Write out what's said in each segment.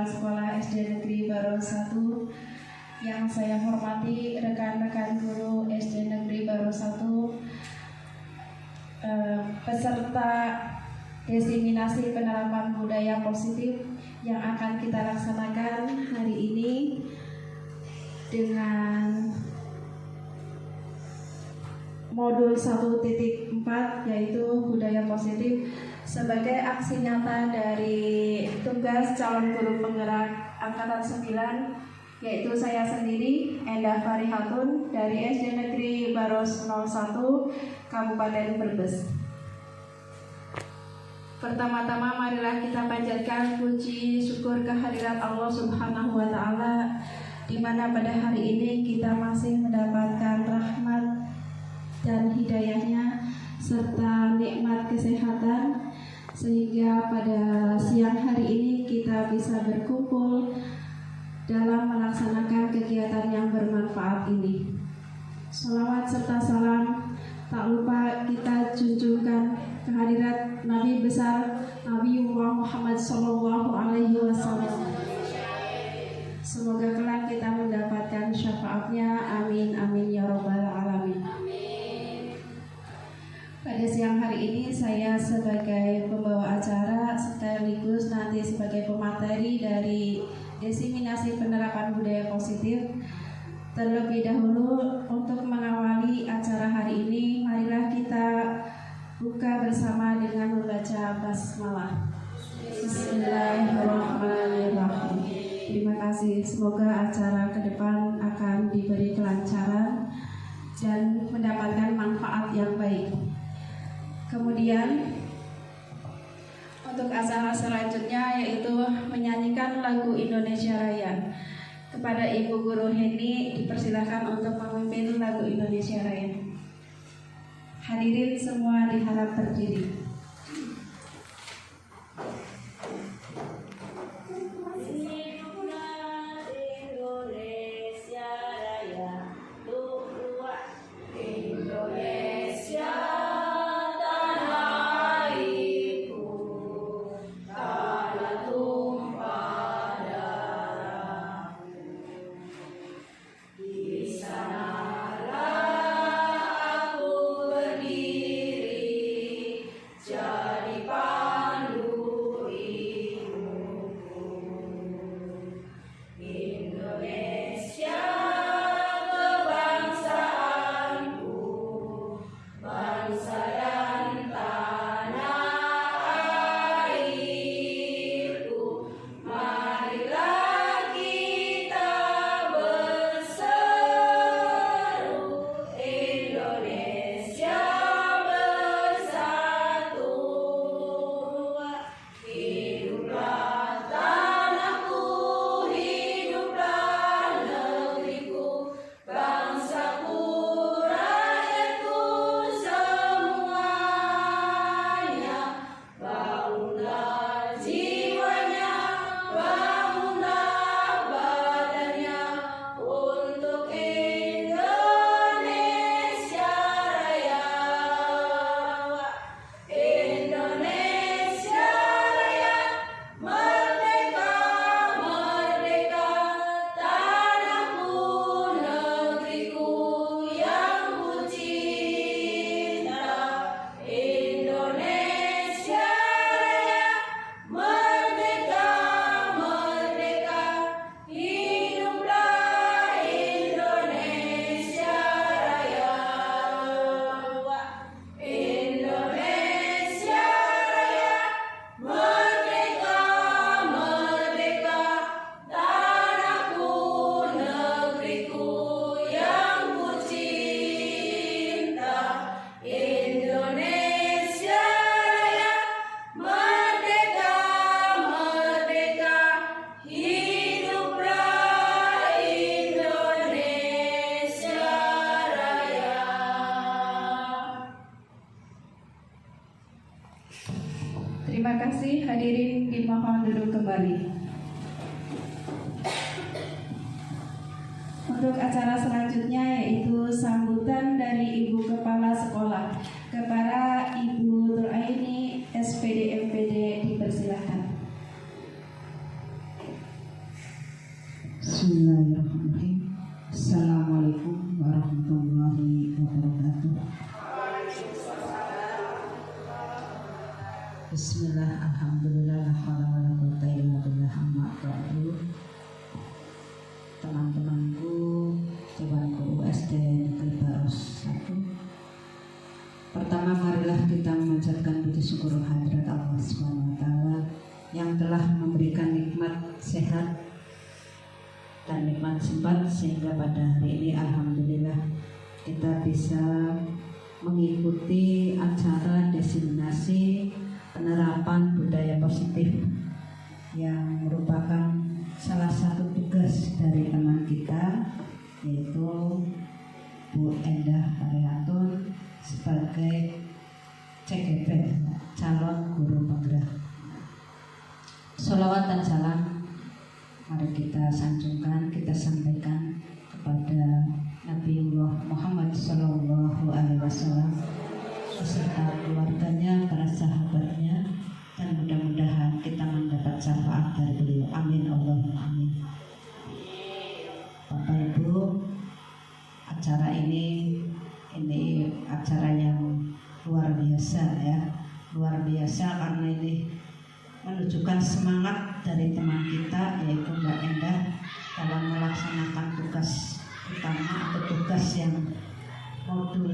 Sekolah SD Negeri Baro 1, yang saya hormati rekan-rekan guru SD Negeri Baro 1, peserta diseminasi penerapan budaya positif yang akan kita laksanakan hari ini dengan modul 1.4 yaitu budaya positif sebagai aksi nyata dari tugas calon guru penggerak angkatan 9, yaitu saya sendiri Endah Farihatun dari SD Negeri Baros 01 Kabupaten Brebes. Pertama-tama marilah kita panjatkan puji syukur kehadirat Allah Subhanahu wa taala, di mana pada hari ini kita masih mendapatkan rahmat dan hidayahnya serta nikmat kesehatan, sehingga pada siang hari ini kita bisa berkumpul dalam melaksanakan kegiatan yang bermanfaat ini. Sholawat serta salam tak lupa kita junjungkan kehadirat Nabi besar Nabiullah Muhammad SAW. Semoga kelak kita mendapatkan syafaatnya. Amin amin ya robbal alamin. Pada siang hari ini saya sebagai pembawa acara sekaligus nanti sebagai pemateri dari diseminasi penerapan budaya positif. Terlebih dahulu untuk mengawali acara hari ini, marilah kita buka bersama dengan membaca basmalah. Bismillahirrahmanirrahim. Terima kasih. Semoga acara ke depan akan diberi kelancaran dan mendapatkan manfaat yang baik. Kemudian untuk acara selanjutnya yaitu menyanyikan lagu Indonesia Raya. Kepada Ibu Guru Henny dipersilakan untuk memimpin lagu Indonesia Raya. Hadirin semua diharap berdiri. Terima kasih, hadirin dimohon duduk kembali. Untuk acara selanjutnya yaitu sambutan dari Ibu Kepala Sekolah kepada Ibu Nuraini SPD MPD, dipersilahkan. Bismillahirrahmanirrahim. Assalamualaikum warahmatullahi wabarakatuh. Bismillah, alhamdulillah, la haula wala quwwata illa billah, amma ba'du. Teman-temanku, temanku USD Negeri Baros 1. Pertama, marilah kita memanjatkan puji syukur hadirat Allah Subhanahu wa taala yang telah memberikan nikmat sehat dan nikmat sempat sehingga pada hari ini alhamdulillah kita bisa mengikuti acara diseminasi penerapan budaya positif yang merupakan salah satu tugas dari teman kita, yaitu Bu Endah Haryatun sebagai CGP, calon guru penggerak. Sholawat dan salam mari kita sanjungkan, kita sampaikan kepada Nabiullah Muhammad Sallallahu Alaihi Wasallam beserta keluarganya, para sahabatnya, dan mudah-mudahan kita mendapat syafaat dari beliau. Amin Allahumma amin. Bapak Ibu, acara ini acara yang luar biasa ya, luar biasa karena ini menunjukkan semangat dari teman kita, yaitu Mbak Endah, dalam melaksanakan tugas utama atau tugas yang modul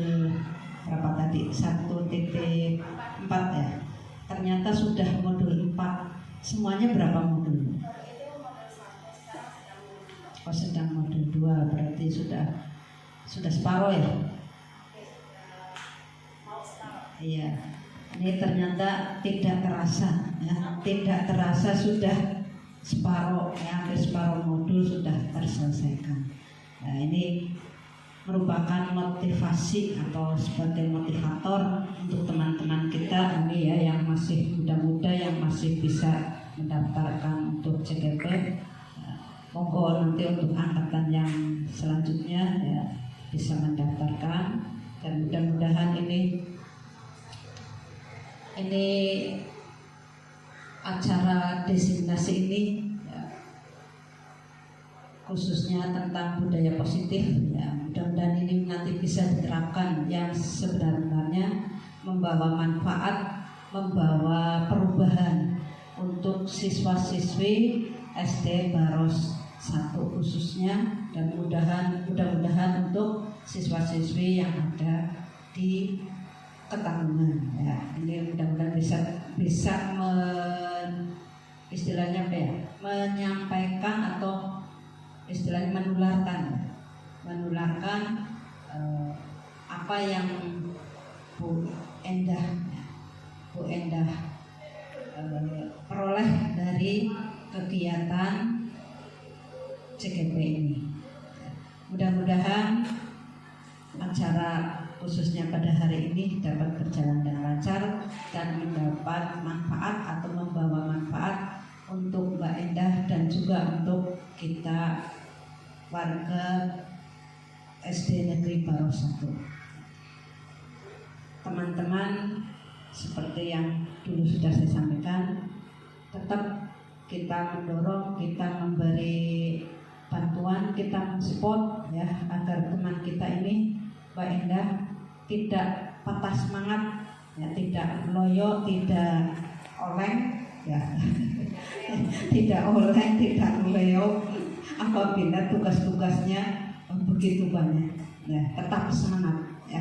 berapa tadi, 1.4 ya, ternyata sudah modul 4. Semuanya berapa modul? Oh, sedang modul 2, berarti sudah separuh ya? Iya. Ini ternyata tidak terasa ya, tidak terasa sudah separuh ya, hampir separuh modul sudah terselesaikan. Nah, ini merupakan motivasi atau sebagai motivator untuk teman-teman kita ini ya, yang masih muda-muda, yang masih bisa mendaftarkan untuk CGP. Monggo nanti untuk angkatan yang selanjutnya ya bisa mendaftarkan, dan mudah-mudahan ini acara diseminasi ini ya, khususnya tentang budaya positif ya, mudah-mudahan ini nanti bisa diterapkan yang sebenarnya membawa manfaat, membawa perubahan untuk siswa-siswi SD Baros 1 khususnya, dan mudah-mudahan untuk siswa-siswi yang ada di Ketanggungan ya. Ini mudah-mudahan bisa istilahnya apa ya, menyampaikan atau istilahnya menularkan apa yang Bu Endah peroleh dari kegiatan CGP ini. Mudah-mudahan acara khususnya pada hari ini dapat berjalan dengan lancar dan mendapat manfaat atau membawa manfaat untuk Mbak Endah dan juga untuk kita warga SD Negeri Baros 1. Teman-teman, seperti yang dulu sudah saya sampaikan, tetap kita mendorong, kita memberi bantuan, kita mensupport ya, agar teman kita ini Mbak Endah tidak patah semangat ya, tidak loyo, tidak oleng ya tidak oleng, tidak loyo apabila tugas-tugasnya begitu banyak ya, tetap semangat ya.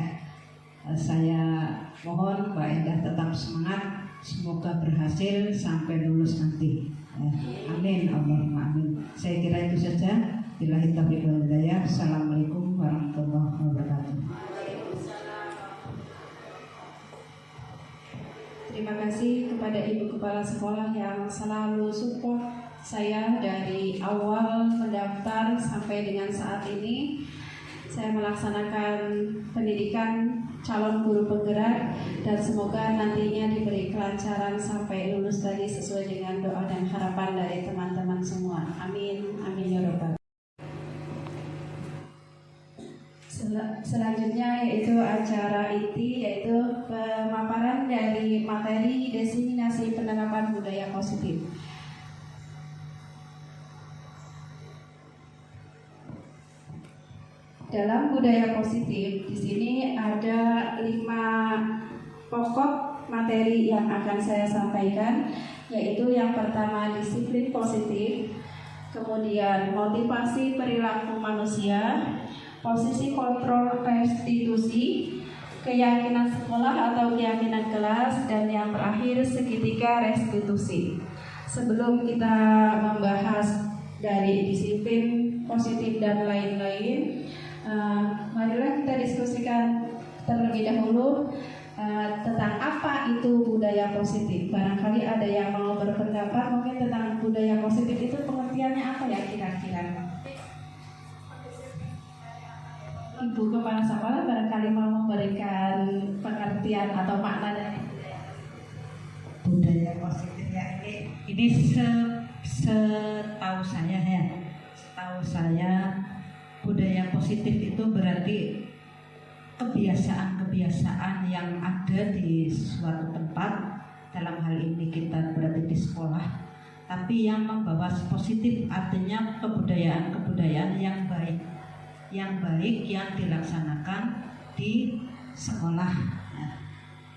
Saya mohon Mbak Endah tetap semangat, semoga berhasil sampai lulus nanti ya. Amin Allahumma amin. Saya kira itu saja. Billahi taufiq wal hidayah. Assalamualaikum warahmatullahi wabarakatuh. Terima kasih kepada Ibu Kepala Sekolah yang selalu support saya dari awal mendaftar sampai dengan saat ini. Saya melaksanakan pendidikan calon guru penggerak, dan semoga nantinya diberi kelancaran sampai lulus tadi sesuai dengan doa dan harapan dari teman-teman semua. Amin, amin ya rabbal. Selanjutnya yaitu acara inti, yaitu pemaparan dari materi diseminasi penerapan budaya positif. Dalam budaya positif, di sini ada 5 pokok materi yang akan saya sampaikan, yaitu yang pertama disiplin positif, kemudian motivasi perilaku manusia, posisi kontrol restitusi, keyakinan sekolah atau keyakinan kelas, dan yang terakhir segitiga restitusi. Sebelum kita membahas dari disiplin positif dan lain-lain, marilah kita diskusikan terlebih dahulu tentang apa itu budaya positif. Barangkali ada yang mau berpendapat mungkin tentang budaya positif itu pengertiannya apa ya kira-kira? Ibu Kepala Sekolah barangkali mau memberikan pengertian atau makna dari budaya positif ya. Ini setahu saya budaya positif itu berarti kebiasaan-kebiasaan yang ada di suatu tempat, dalam hal ini kita berarti di sekolah, tapi yang membawa positif, artinya kebudayaan-kebudayaan yang baik yang dilaksanakan di sekolah. Nah,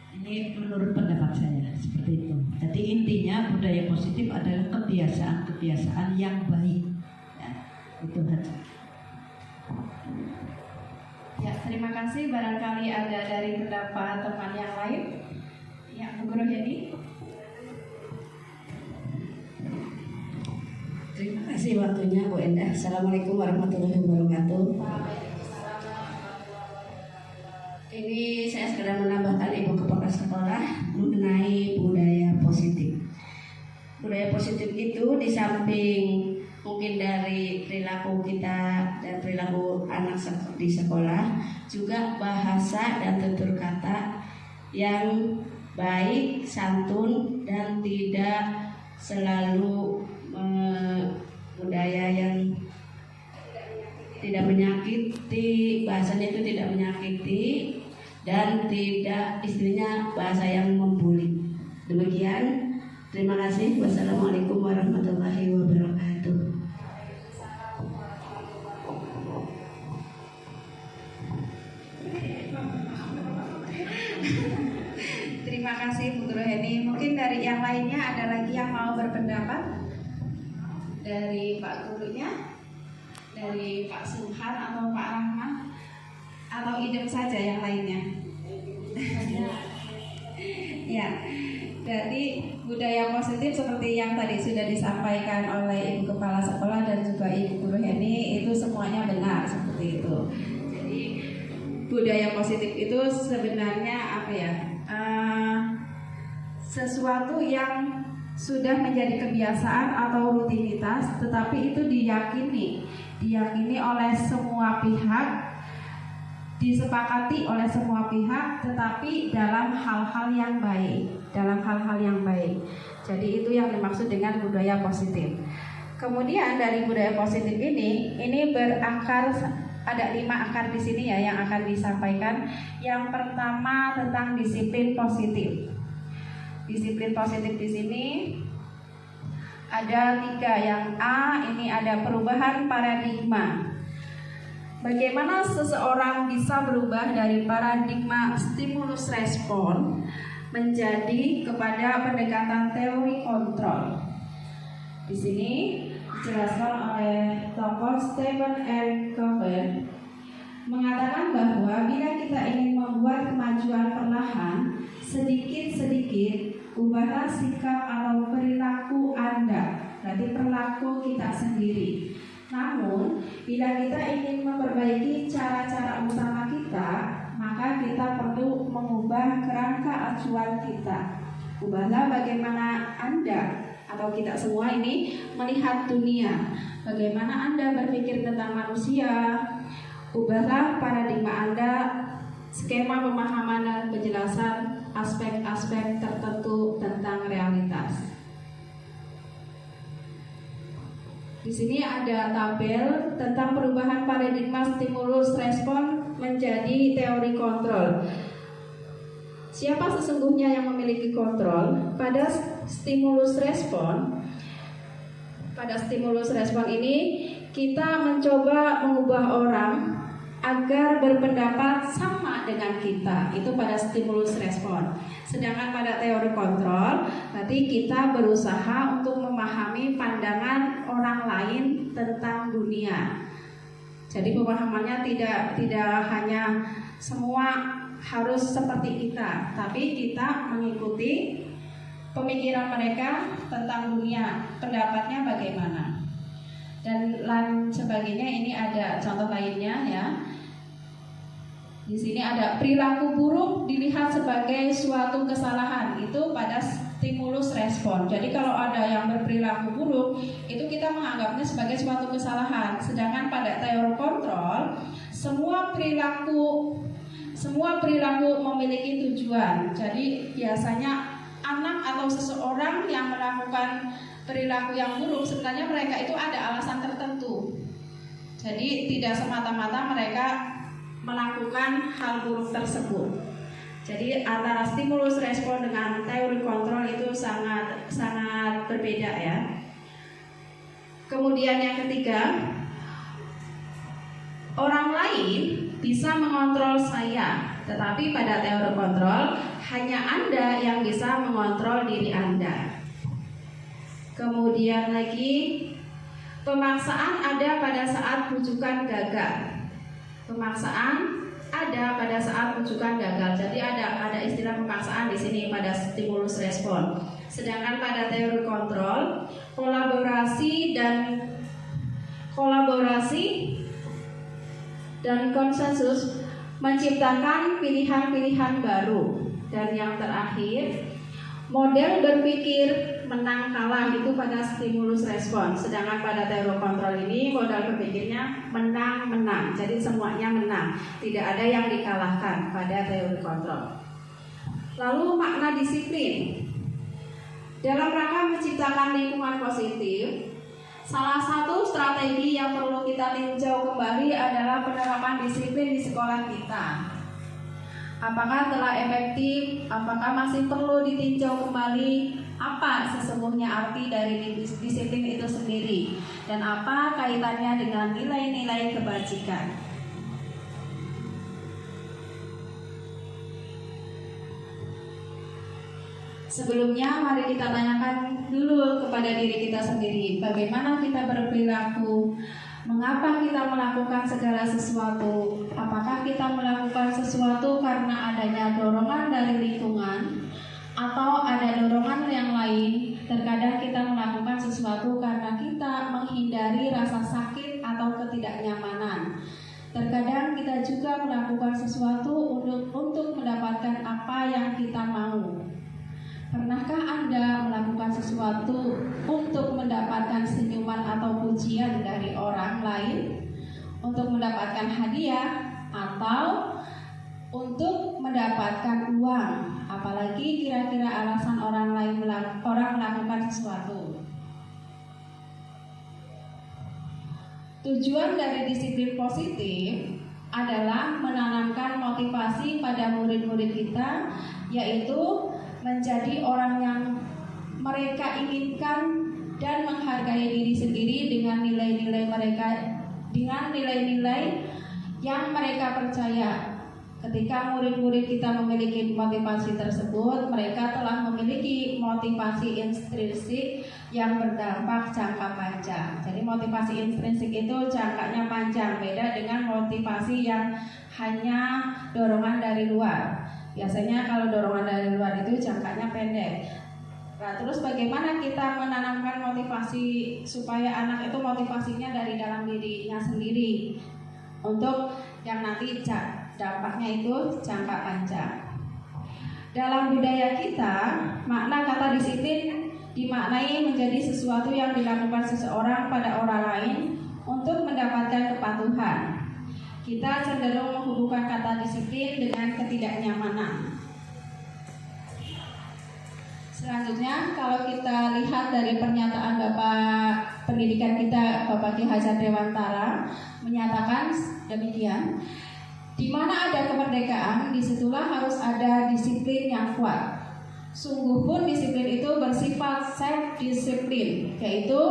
ini menurut pendapat saya seperti itu. Jadi intinya budaya positif adalah kebiasaan-kebiasaan yang baik. Ya, itu saja. Ya, terima kasih. Barangkali ada dari pendapat teman yang lain. Ya, Bu Guru Hedi. Terima kasih waktunya Bu Endah. Assalamualaikum warahmatullahi wabarakatuh. Ini saya sekedar menambahkan Ibu Kepala Sekolah mengenai budaya positif. Budaya positif itu di samping mungkin dari perilaku kita dan perilaku anak di sekolah, juga bahasa dan tutur kata yang baik, santun, dan tidak selalu budaya yang tidak menyakiti, bahasanya itu tidak menyakiti dan tidak istilahnya bahasa yang membuli. Demikian, terima kasih. Wassalamualaikum warahmatullahi wabarakatuh. Terima kasih Bu Guru Hedi. Mungkin dari yang lainnya ada lagi yang mau berpendapat? Dari Pak Gurunya, dari Pak Subhan atau Pak Rahman, atau idem saja yang lainnya? Ya, jadi budaya positif seperti yang tadi sudah disampaikan oleh Ibu Kepala Sekolah dan juga Ibu Guru Heni, itu semuanya benar seperti itu. Jadi budaya positif itu sebenarnya apa ya? Sesuatu yang sudah menjadi kebiasaan atau rutinitas, tetapi itu diyakini oleh semua pihak, disepakati oleh semua pihak, tetapi dalam hal-hal yang baik, Jadi itu yang dimaksud dengan budaya positif. Kemudian dari budaya positif ini berakar, ada 5 akar di sini ya yang akan disampaikan. Yang pertama tentang disiplin positif. Disiplin positif di sini ada 3. Yang A ini ada perubahan paradigma. Bagaimana seseorang bisa berubah dari paradigma stimulus respon menjadi kepada pendekatan teori kontrol. Di sini dijelaskan oleh tokoh Stephen R. Covey mengatakan bahwa bila kita ingin membuat kemajuan perlahan, sedikit-sedikit ubahlah sikap atau perilaku Anda, berarti perilaku kita sendiri. Namun, bila kita ingin memperbaiki cara-cara utama kita, maka kita perlu mengubah kerangka acuan kita. Ubahlah bagaimana Anda atau kita semua ini melihat dunia, bagaimana Anda berpikir tentang manusia. Ubahlah paradigma Anda, skema pemahaman dan penjelasan aspek-aspek tertentu tentang realitas. Di sini ada tabel tentang perubahan paradigma stimulus respon menjadi teori kontrol. Siapa sesungguhnya yang memiliki kontrol? Pada stimulus respon ini kita mencoba mengubah orang agar berpendapat sama dengan kita, itu pada stimulus respon. Sedangkan pada teori kontrol, berarti kita berusaha untuk memahami pandangan orang lain tentang dunia. Jadi pemahamannya tidak hanya semua harus seperti kita, tapi kita mengikuti pemikiran mereka tentang dunia, pendapatnya bagaimana. Dan lain sebagainya. Ini ada contoh lainnya ya. Di sini ada perilaku buruk dilihat sebagai suatu kesalahan, itu pada stimulus respon. Jadi kalau ada yang berperilaku buruk, itu kita menganggapnya sebagai suatu kesalahan. Sedangkan pada teori kontrol, semua perilaku memiliki tujuan. Jadi biasanya anak atau seseorang yang melakukan perilaku yang buruk, sebenarnya mereka itu ada alasan tertentu. Jadi tidak semata-mata mereka melakukan hal buruk tersebut. Jadi antara stimulus respon dengan teori kontrol itu sangat berbeda ya. Kemudian yang ketiga, orang lain bisa mengontrol saya, tetapi pada teori kontrol hanya Anda yang bisa mengontrol diri Anda. Kemudian lagi, pemaksaan ada pada saat rujukan gagal. Pemaksaan ada pada saat rujukan gagal. Jadi ada istilah pemaksaan di sini pada stimulus respon. Sedangkan pada teori kontrol, kolaborasi dan konsensus menciptakan pilihan-pilihan baru. Dan yang terakhir, model berpikir menang kalah itu pada stimulus respon. Sedangkan pada teori kontrol ini modal berpikirnya menang-menang. Jadi semuanya menang, tidak ada yang dikalahkan pada teori kontrol. Lalu makna disiplin. Dalam rangka menciptakan lingkungan positif, salah satu strategi yang perlu kita tinjau kembali adalah penerapan disiplin di sekolah kita. Apakah telah efektif? Apakah masih perlu ditinjau kembali? Apa sesungguhnya arti dari disiplin itu sendiri? Dan apa kaitannya dengan nilai-nilai kebajikan? Sebelumnya mari kita tanyakan dulu kepada diri kita sendiri, bagaimana kita berperilaku, mengapa kita melakukan segala sesuatu, apakah kita melakukan sesuatu karena adanya dorongan dari lingkungan atau ada dorongan yang lain. Terkadang kita melakukan sesuatu karena kita menghindari rasa sakit atau ketidaknyamanan. Terkadang kita juga melakukan sesuatu untuk mendapatkan apa yang kita mau. Pernahkah Anda melakukan sesuatu untuk mendapatkan senyuman atau pujian dari orang lain, untuk mendapatkan hadiah, atau untuk mendapatkan uang? Apalagi kira-kira alasan orang melakukan sesuatu. Tujuan dari disiplin positif adalah menanamkan motivasi pada murid-murid kita, yaitu menjadi orang yang mereka inginkan dan menghargai diri sendiri dengan nilai-nilai yang mereka percaya. Ketika murid-murid kita memiliki motivasi tersebut, mereka telah memiliki motivasi intrinsik yang berdampak jangka panjang. Jadi motivasi intrinsik itu jangkanya panjang, beda dengan motivasi yang hanya dorongan dari luar. Biasanya kalau dorongan dari luar itu jangkanya pendek. Nah, terus bagaimana kita menanamkan motivasi supaya anak itu motivasinya dari dalam dirinya sendiri untuk yang nanti dampaknya itu jangka panjang. Dalam budaya kita, makna kata disiplin dimaknai menjadi sesuatu yang dilakukan seseorang pada orang lain untuk mendapatkan kepatuhan. Kita cenderung menghubungkan kata disiplin dengan ketidaknyamanan. Selanjutnya, kalau kita lihat dari pernyataan Bapak Pendidikan kita, Bapak Ki Hajar Dewantara, menyatakan demikian: di mana ada kemerdekaan, disitulah harus ada disiplin yang kuat. Sungguh pun disiplin itu bersifat self-disiplin, yaitu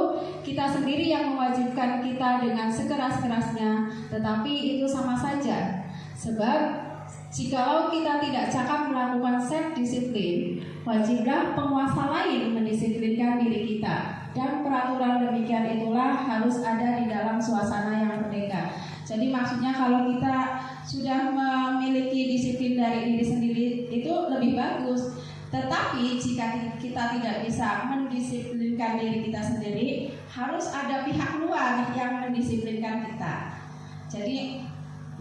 kita sendiri yang mewajibkan kita dengan sekeras-kerasnya, tetapi itu sama saja. Sebab jikalau kita tidak cakap melakukan self-disiplin, wajiblah penguasa lain mendisiplinkan diri kita. Dan peraturan demikian itulah harus ada di dalam suasana yang merdeka. Jadi maksudnya kalau kita sudah memiliki disiplin dari diri sendiri itu lebih bagus. Tetapi jika kita tidak bisa mendisiplinkan diri kita sendiri, harus ada pihak luar yang mendisiplinkan kita. Jadi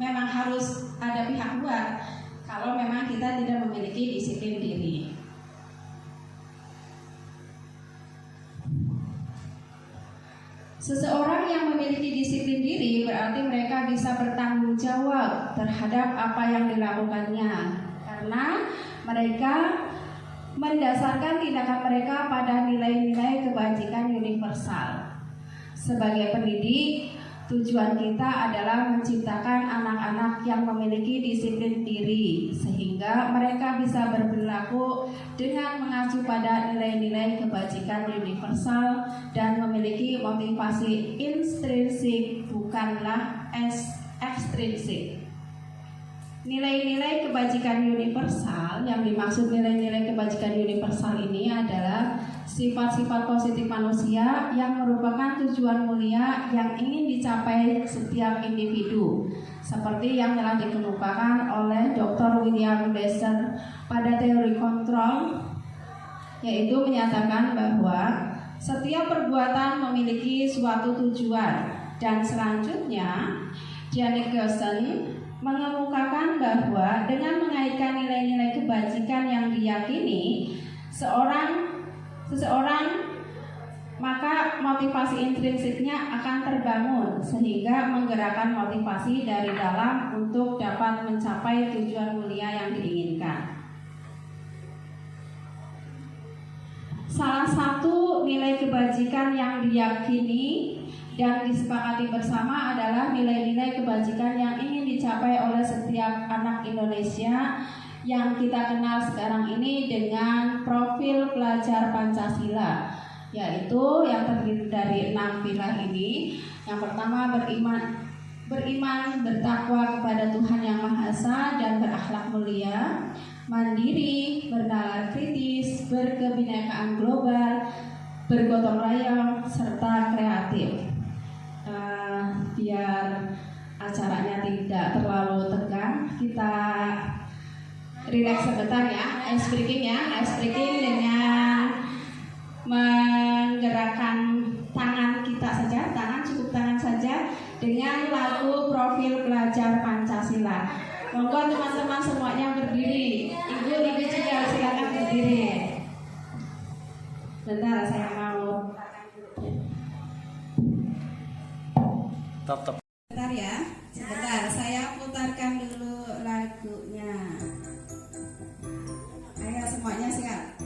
memang harus ada pihak luar kalau memang kita tidak memiliki disiplin diri. Seseorang yang memiliki disiplin diri berarti mereka bisa bertanggung jawab terhadap apa yang dilakukannya, karena mereka mendasarkan tindakan mereka pada nilai-nilai kebajikan universal. Sebagai pendidik, tujuan kita adalah menciptakan anak-anak yang memiliki disiplin diri, sehingga mereka bisa berperilaku dengan mengacu pada nilai-nilai kebajikan universal dan memiliki motivasi intrinsik, bukanlah ekstrinsik. Nilai-nilai kebajikan universal, yang dimaksud nilai-nilai kebajikan universal ini adalah sifat-sifat positif manusia yang merupakan tujuan mulia yang ingin dicapai setiap individu, seperti yang telah dikemukakan oleh Dr. William Glasser pada teori kontrol, yaitu menyatakan bahwa setiap perbuatan memiliki suatu tujuan. Dan selanjutnya Janet Gerson mengemukakan bahwa dengan mengaitkan nilai-nilai kebajikan yang diyakini seseorang, maka motivasi intrinsiknya akan terbangun sehingga menggerakkan motivasi dari dalam untuk dapat mencapai tujuan mulia yang diinginkan. Salah satu nilai kebajikan yang diyakini dan disepakati bersama adalah nilai-nilai kebajikan yang ingin dicapai oleh setiap anak Indonesia yang kita kenal sekarang ini dengan profil pelajar Pancasila, yaitu yang terdiri dari 6 pilar ini. Yang pertama, beriman, bertakwa kepada Tuhan Yang Maha Esa dan berakhlak mulia, mandiri, bernalar kritis, berkebinekaan global, bergotong royong, serta kreatif. Biar acaranya tidak terlalu tegang, kita relax sebentar ya, ice breaking dengan menggerakkan tangan kita saja, cukup tangan saja dengan lagu Profil Pelajar Pancasila. Monggo teman-teman semuanya berdiri, ibu juga silakan berdiri. Bentar, saya mau Bentar ya, sebentar saya putarkan dulu lagunya. Ayo semuanya siap.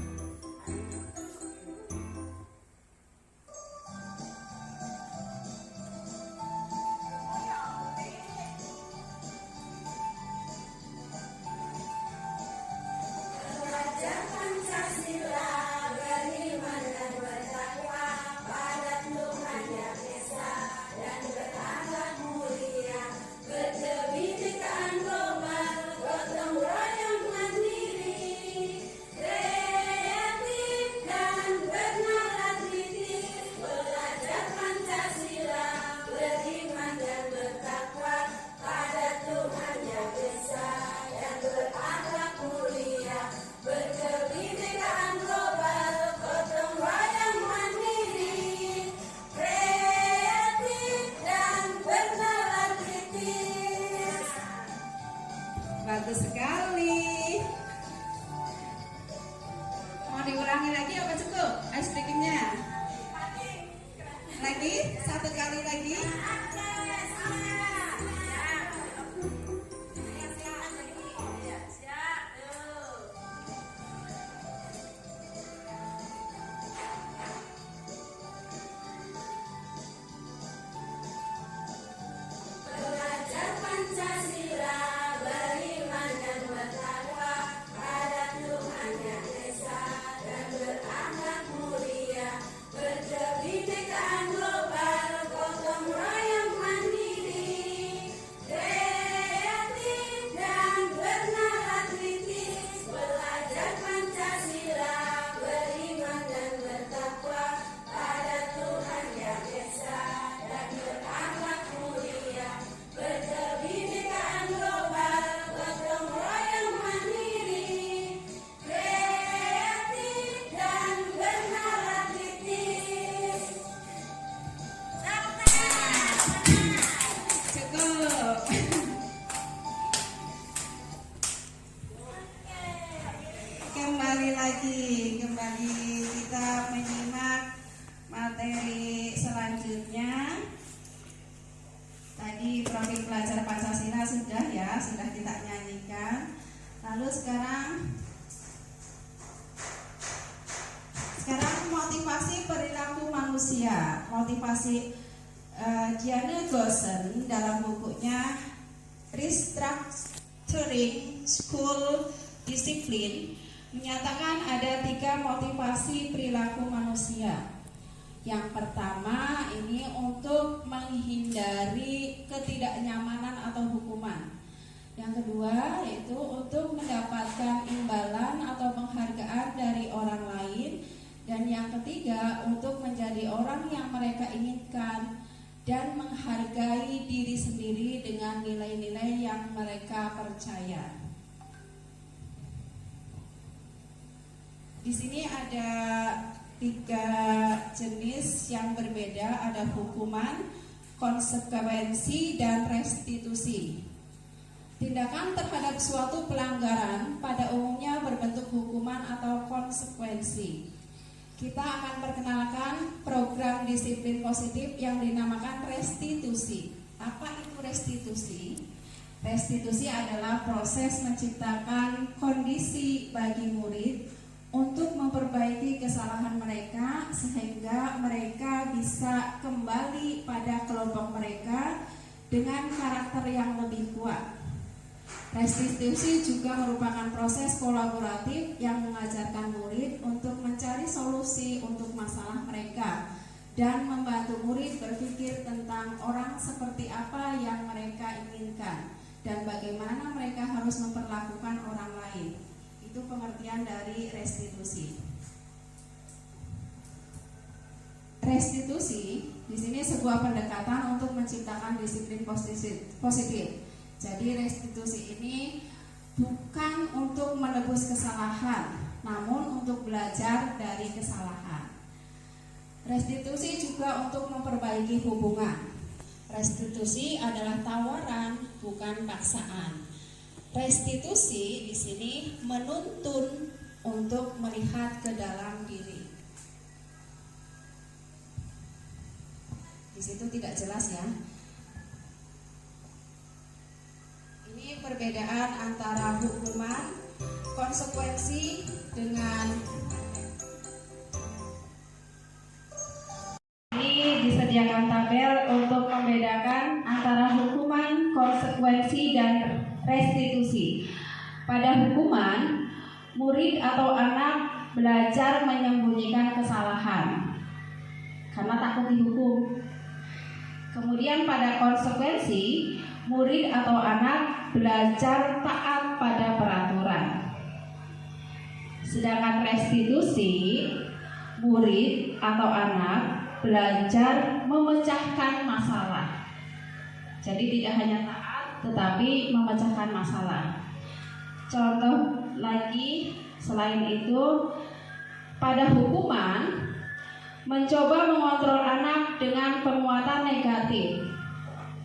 Pada Tuhan Yang Esa dan berakhlak mulia. selanjutnya tadi profil pelajar Pancasila sudah kita nyanyikan. Lalu sekarang motivasi perilaku manusia. Motivasi Diane Gossen dalam bukunya Restructuring School Discipline menyatakan ada 3 motivasi perilaku manusia. Yang pertama ini untuk menghindari ketidaknyamanan atau hukuman. Yang kedua yaitu untuk mendapatkan imbalan atau penghargaan dari orang lain. Dan yang ketiga untuk menjadi orang yang mereka inginkan dan menghargai diri sendiri dengan nilai-nilai yang mereka percaya. Di sini ada 3 jenis yang berbeda, ada hukuman, konsekuensi, dan restitusi. Tindakan terhadap suatu pelanggaran pada umumnya berbentuk hukuman atau konsekuensi. Kita akan perkenalkan program disiplin positif yang dinamakan restitusi. Apa itu restitusi? Restitusi adalah proses menciptakan kondisi bagi murid untuk memperbaiki kesalahan mereka sehingga mereka bisa kembali pada kelompok mereka dengan karakter yang lebih kuat. Restitusi juga merupakan proses kolaboratif yang mengajarkan murid untuk mencari solusi untuk masalah mereka dan membantu murid berpikir tentang orang seperti apa yang mereka inginkan dan bagaimana mereka harus memperlakukan orang lain. Itu pengertian dari restitusi. Restitusi di sini sebuah pendekatan untuk menciptakan disiplin positif. Jadi restitusi ini bukan untuk menebus kesalahan, namun untuk belajar dari kesalahan. Restitusi juga untuk memperbaiki hubungan. Restitusi adalah tawaran, bukan paksaan. Restitusi di sini menuntun untuk melihat ke dalam diri. Di situ tidak jelas ya. Ini perbedaan antara hukuman, konsekuensi dengan ini disediakan tabel untuk membedakan antara hukuman, konsekuensi, dan restitusi. Pada hukuman, murid atau anak belajar menyembunyikan kesalahan karena takut dihukum. Kemudian pada konsekuensi, murid atau anak belajar taat pada peraturan. Sedangkan restitusi, murid atau anak belajar memecahkan masalah. Jadi tidak hanya taat tetapi memecahkan masalah. Contoh lagi selain itu, pada hukuman mencoba mengontrol anak dengan penguatan negatif.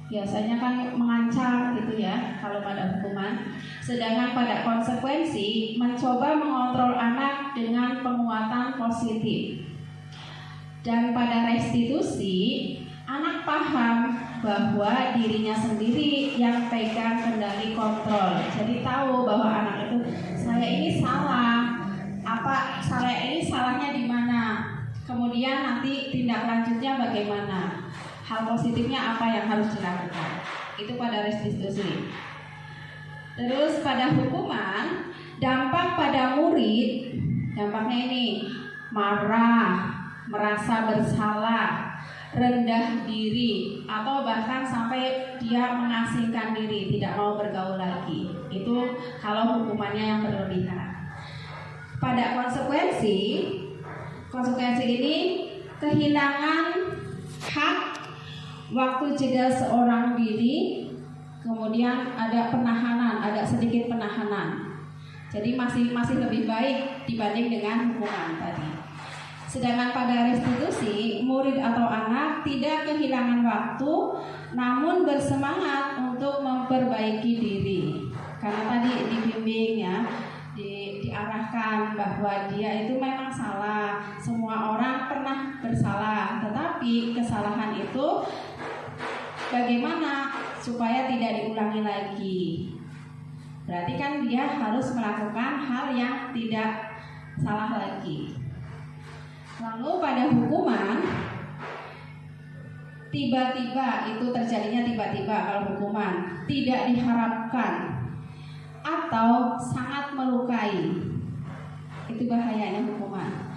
Biasanya kan mengancam gitu ya kalau pada hukuman. Sedangkan pada konsekuensi mencoba mengontrol anak dengan penguatan positif. Dan pada restitusi, anak paham bahwa dirinya sendiri yang pegang kendali kontrol. Jadi tahu bahwa anak itu, saya ini salah, saya ini salahnya di mana. Kemudian nanti tindak lanjutnya bagaimana. Hal positifnya apa yang harus dilakukan. Itu pada restitusi. Terus pada hukuman, dampak pada murid, dampaknya ini marah, merasa bersalah, rendah diri, atau bahkan sampai dia mengasingkan diri, tidak mau bergaul lagi. Itu kalau hukumannya yang berlebihan. Pada konsekuensi ini kehilangan hak waktu jeda seorang diri, kemudian ada penahanan, ada sedikit penahanan. Jadi masih lebih baik dibanding dengan hukuman tadi. Sedangkan pada restitusi, murid atau anak tidak kehilangan waktu, namun bersemangat untuk memperbaiki diri. Karena tadi dibimbing ya, diarahkan bahwa dia itu memang salah. Semua orang pernah bersalah, tetapi kesalahan itu bagaimana supaya tidak diulangi lagi. Berarti kan dia harus melakukan hal yang tidak salah lagi. Lalu pada hukuman, tiba-tiba itu terjadinya tiba-tiba kalau hukuman tidak diharapkan atau sangat melukai, itu bahayanya hukuman.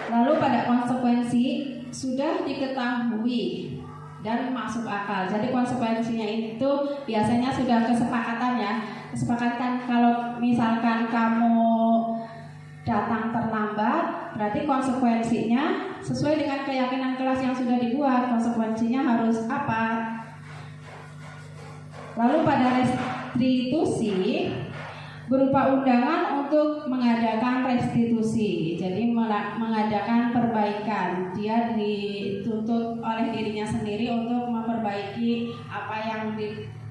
Lalu pada konsekuensi sudah diketahui dan masuk akal. Jadi konsekuensinya itu biasanya sudah kesepakatan ya. Kesepakatan kalau misalkan kamu datang terlambat, berarti konsekuensinya sesuai dengan keyakinan kelas yang sudah dibuat. Konsekuensinya harus apa? Lalu pada restitusi berupa undangan untuk mengadakan restitusi. Jadi mengadakan perbaikan. Dia dituntut oleh dirinya sendiri untuk memperbaiki apa yang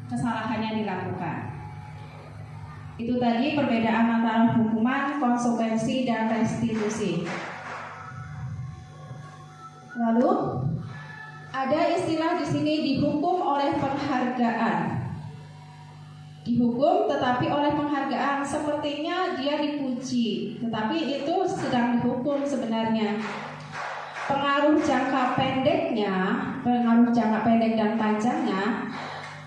kesalahannya dilakukan. Itu tadi perbedaan antara hukuman, konsekuensi, dan restitusi. Lalu ada istilah di sini dihukum oleh penghargaan. Dihukum tetapi oleh penghargaan, sepertinya dia dipuji, tetapi itu sedang dihukum sebenarnya. Pengaruh jangka pendek dan panjangnya,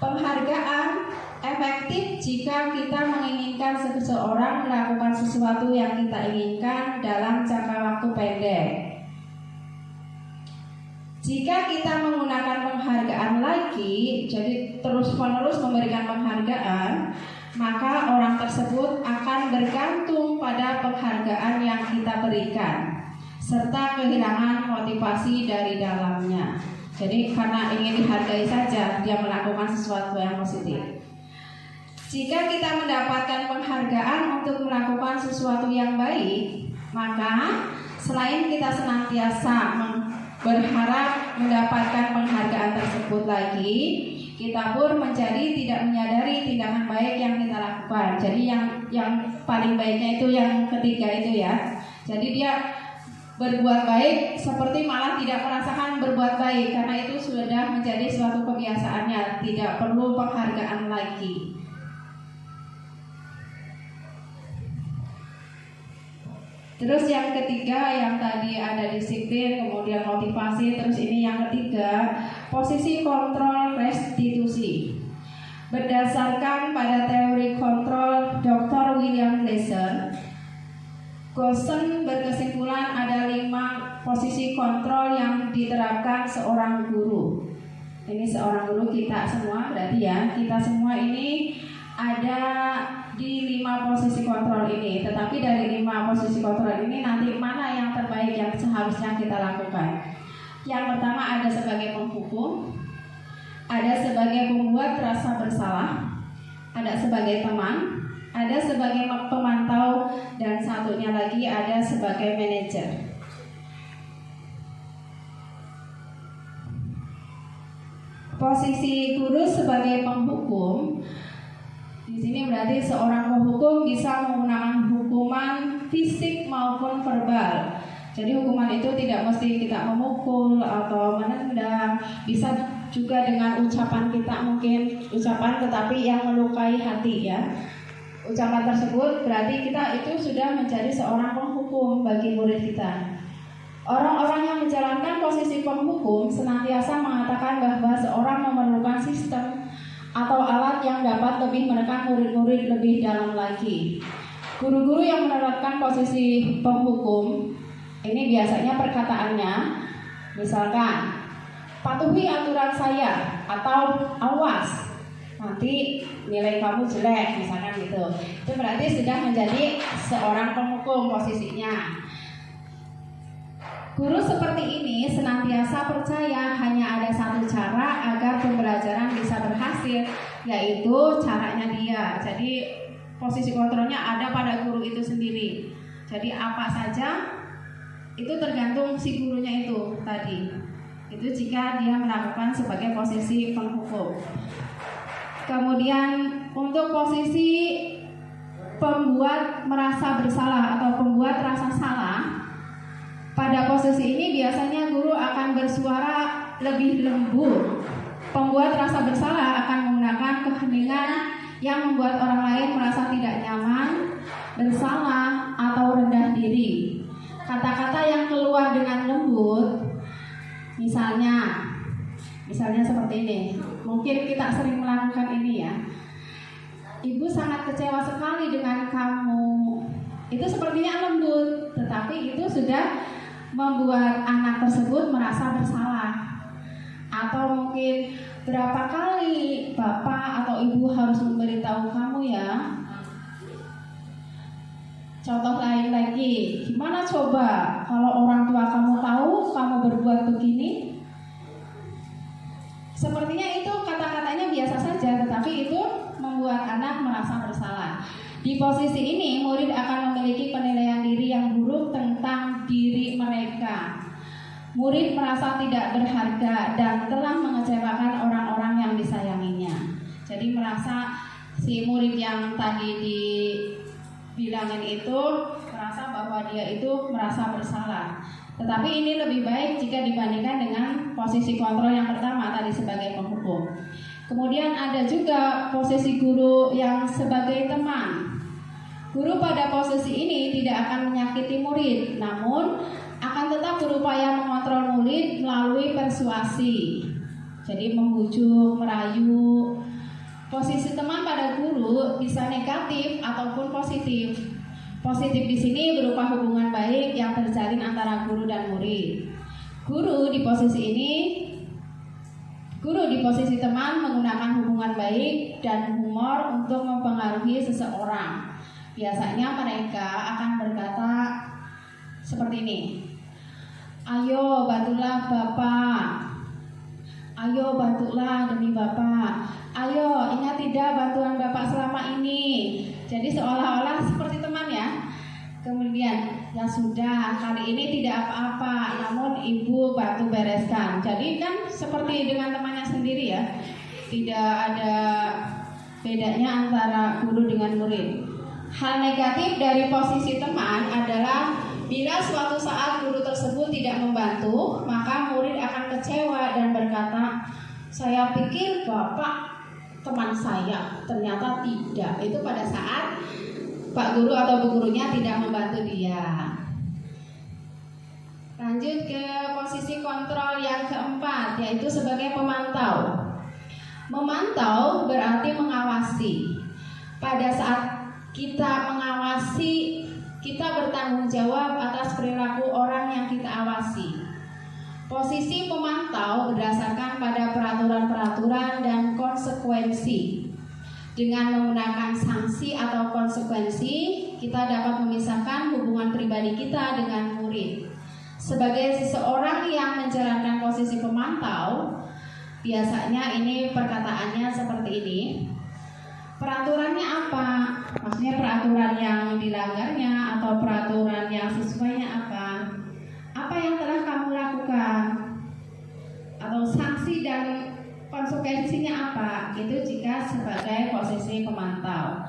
penghargaan efektif jika kita menginginkan seseorang melakukan sesuatu yang kita inginkan dalam jangka waktu pendek. Jika kita menggunakan penghargaan lagi, jadi terus-menerus memberikan penghargaan, maka orang tersebut akan bergantung pada penghargaan yang kita berikan, serta kehilangan motivasi dari dalamnya. Jadi karena ingin dihargai saja, dia melakukan sesuatu yang positif. Jika kita mendapatkan penghargaan untuk melakukan sesuatu yang baik, maka selain kita senantiasa berharap mendapatkan penghargaan tersebut lagi, kita pun menjadi tidak menyadari tindakan baik yang kita lakukan. Jadi yang paling baiknya itu yang ketiga itu ya. Jadi dia berbuat baik seperti malah tidak merasakan berbuat baik, karena itu sudah menjadi suatu kebiasaannya, tidak perlu penghargaan lagi. Terus yang ketiga, yang tadi ada disiplin, kemudian motivasi, terus ini yang ketiga, posisi kontrol restitusi. Berdasarkan pada teori kontrol Dr. William Glasser, Gosen berkesimpulan ada 5 posisi kontrol yang diterapkan seorang guru. Ini seorang guru kita semua, berarti ya, kita semua ini ada di 5 posisi kontrol ini. Tetapi dari 5 posisi kontrol ini nanti mana yang terbaik yang seharusnya kita lakukan? Yang pertama ada sebagai penghukum, ada sebagai pembuat rasa bersalah, ada sebagai teman, ada sebagai pemantau, dan satunya lagi ada sebagai manajer. Posisi guru sebagai penghukum, di sini berarti seorang penghukum bisa menggunakan hukuman fisik maupun verbal. Jadi hukuman itu tidak mesti kita memukul atau menendang, bisa juga dengan ucapan kita, mungkin ucapan tetapi yang melukai hati ya. Ucapan tersebut berarti kita itu sudah menjadi seorang penghukum bagi murid kita. Orang-orang yang menjalankan posisi penghukum senantiasa mengatakan bahwa seorang memerlukan sistem atau alat yang dapat lebih menekan murid-murid lebih dalam lagi. Guru-guru yang menerapkan posisi penghukum ini biasanya perkataannya, misalkan patuhi aturan saya, atau awas nanti nilai kamu jelek, misalkan gitu. Itu berarti sudah menjadi seorang penghukum posisinya. Guru seperti ini senantiasa percaya hanya ada satu cara agar pembelajaran bisa berhasil, yaitu caranya dia. Jadi posisi kontrolnya ada pada guru itu sendiri. Jadi apa saja itu tergantung si gurunya itu tadi. Itu jika dia melakukan sebagai posisi penghukum. Kemudian untuk posisi pembuat merasa bersalah atau pembuat rasa salah, pada posisi ini biasanya guru akan bersuara lebih lembut. Pembuat rasa bersalah akan menggunakan keheningan yang membuat orang lain merasa tidak nyaman, bersalah, atau rendah diri. Kata-kata yang keluar dengan lembut, misalnya seperti ini. Mungkin kita sering melakukan ini ya. Ibu sangat kecewa sekali dengan kamu. Itu sepertinya lembut, tetapi itu sudah membuat anak tersebut merasa bersalah. Atau mungkin, berapa kali bapak atau ibu harus memberitahu kamu ya? Contoh lain lagi, gimana coba kalau orang tua kamu tahu kamu berbuat begini? Sepertinya itu kata-katanya biasa saja, tetapi itu membuat anak merasa bersalah. Di posisi ini, murid akan memiliki penilaian diri yang buruk tentang diri mereka. Murid merasa tidak berharga dan telah mengecewakan orang-orang yang disayanginya. Jadi merasa si murid yang tadi dibilangin itu merasa bahwa dia itu merasa bersalah. Tetapi ini lebih baik jika dibandingkan dengan posisi kontrol yang pertama tadi sebagai penghukum. Kemudian ada juga posisi guru yang sebagai teman. Guru pada posisi ini tidak akan menyakiti murid, namun akan tetap berupaya mengontrol murid melalui persuasi. Jadi membujuk, merayu. Posisi teman pada guru bisa negatif ataupun positif. Positif di sini berupa hubungan baik yang terjalin antara guru dan murid. Guru di posisi teman menggunakan hubungan baik dan humor untuk mempengaruhi seseorang. Biasanya mereka akan berkata seperti ini. Ayo bantulah Bapak. Ayo bantulah demi Bapak. Ayo ingat tidak bantuan Bapak selama ini. Jadi seolah-olah seperti teman ya. Kemudian ya sudah kali ini tidak apa-apa, namun ibu bantu bereskan. Jadi kan seperti dengan temannya sendiri ya. Tidak ada bedanya antara guru dengan murid. Hal negatif dari posisi teman adalah bila suatu saat guru tersebut tidak membantu, maka murid akan kecewa dan berkata, saya pikir Bapak teman saya, ternyata tidak. Itu pada saat Pak Guru atau Bu Gurunya tidak membantu dia. Lanjut ke posisi kontrol yang keempat, yaitu sebagai pemantau. Memantau berarti mengawasi. Pada saat kita mengawasi, kita bertanggung jawab atas perilaku orang yang kita awasi. Posisi pemantau berdasarkan pada peraturan-peraturan dan konsekuensi. Dengan menggunakan sanksi atau konsekuensi, kita dapat memisahkan hubungan pribadi kita dengan murid. Sebagai seseorang yang menjalankan posisi pemantau, biasanya ini perkataannya seperti ini. Peraturannya apa? Maksudnya peraturan yang dilanggarnya atau peraturan yang sesuainya apa? Apa yang telah kamu lakukan? Atau sanksi dan konsekuensinya apa? Itu jika sebagai posisi pemantau.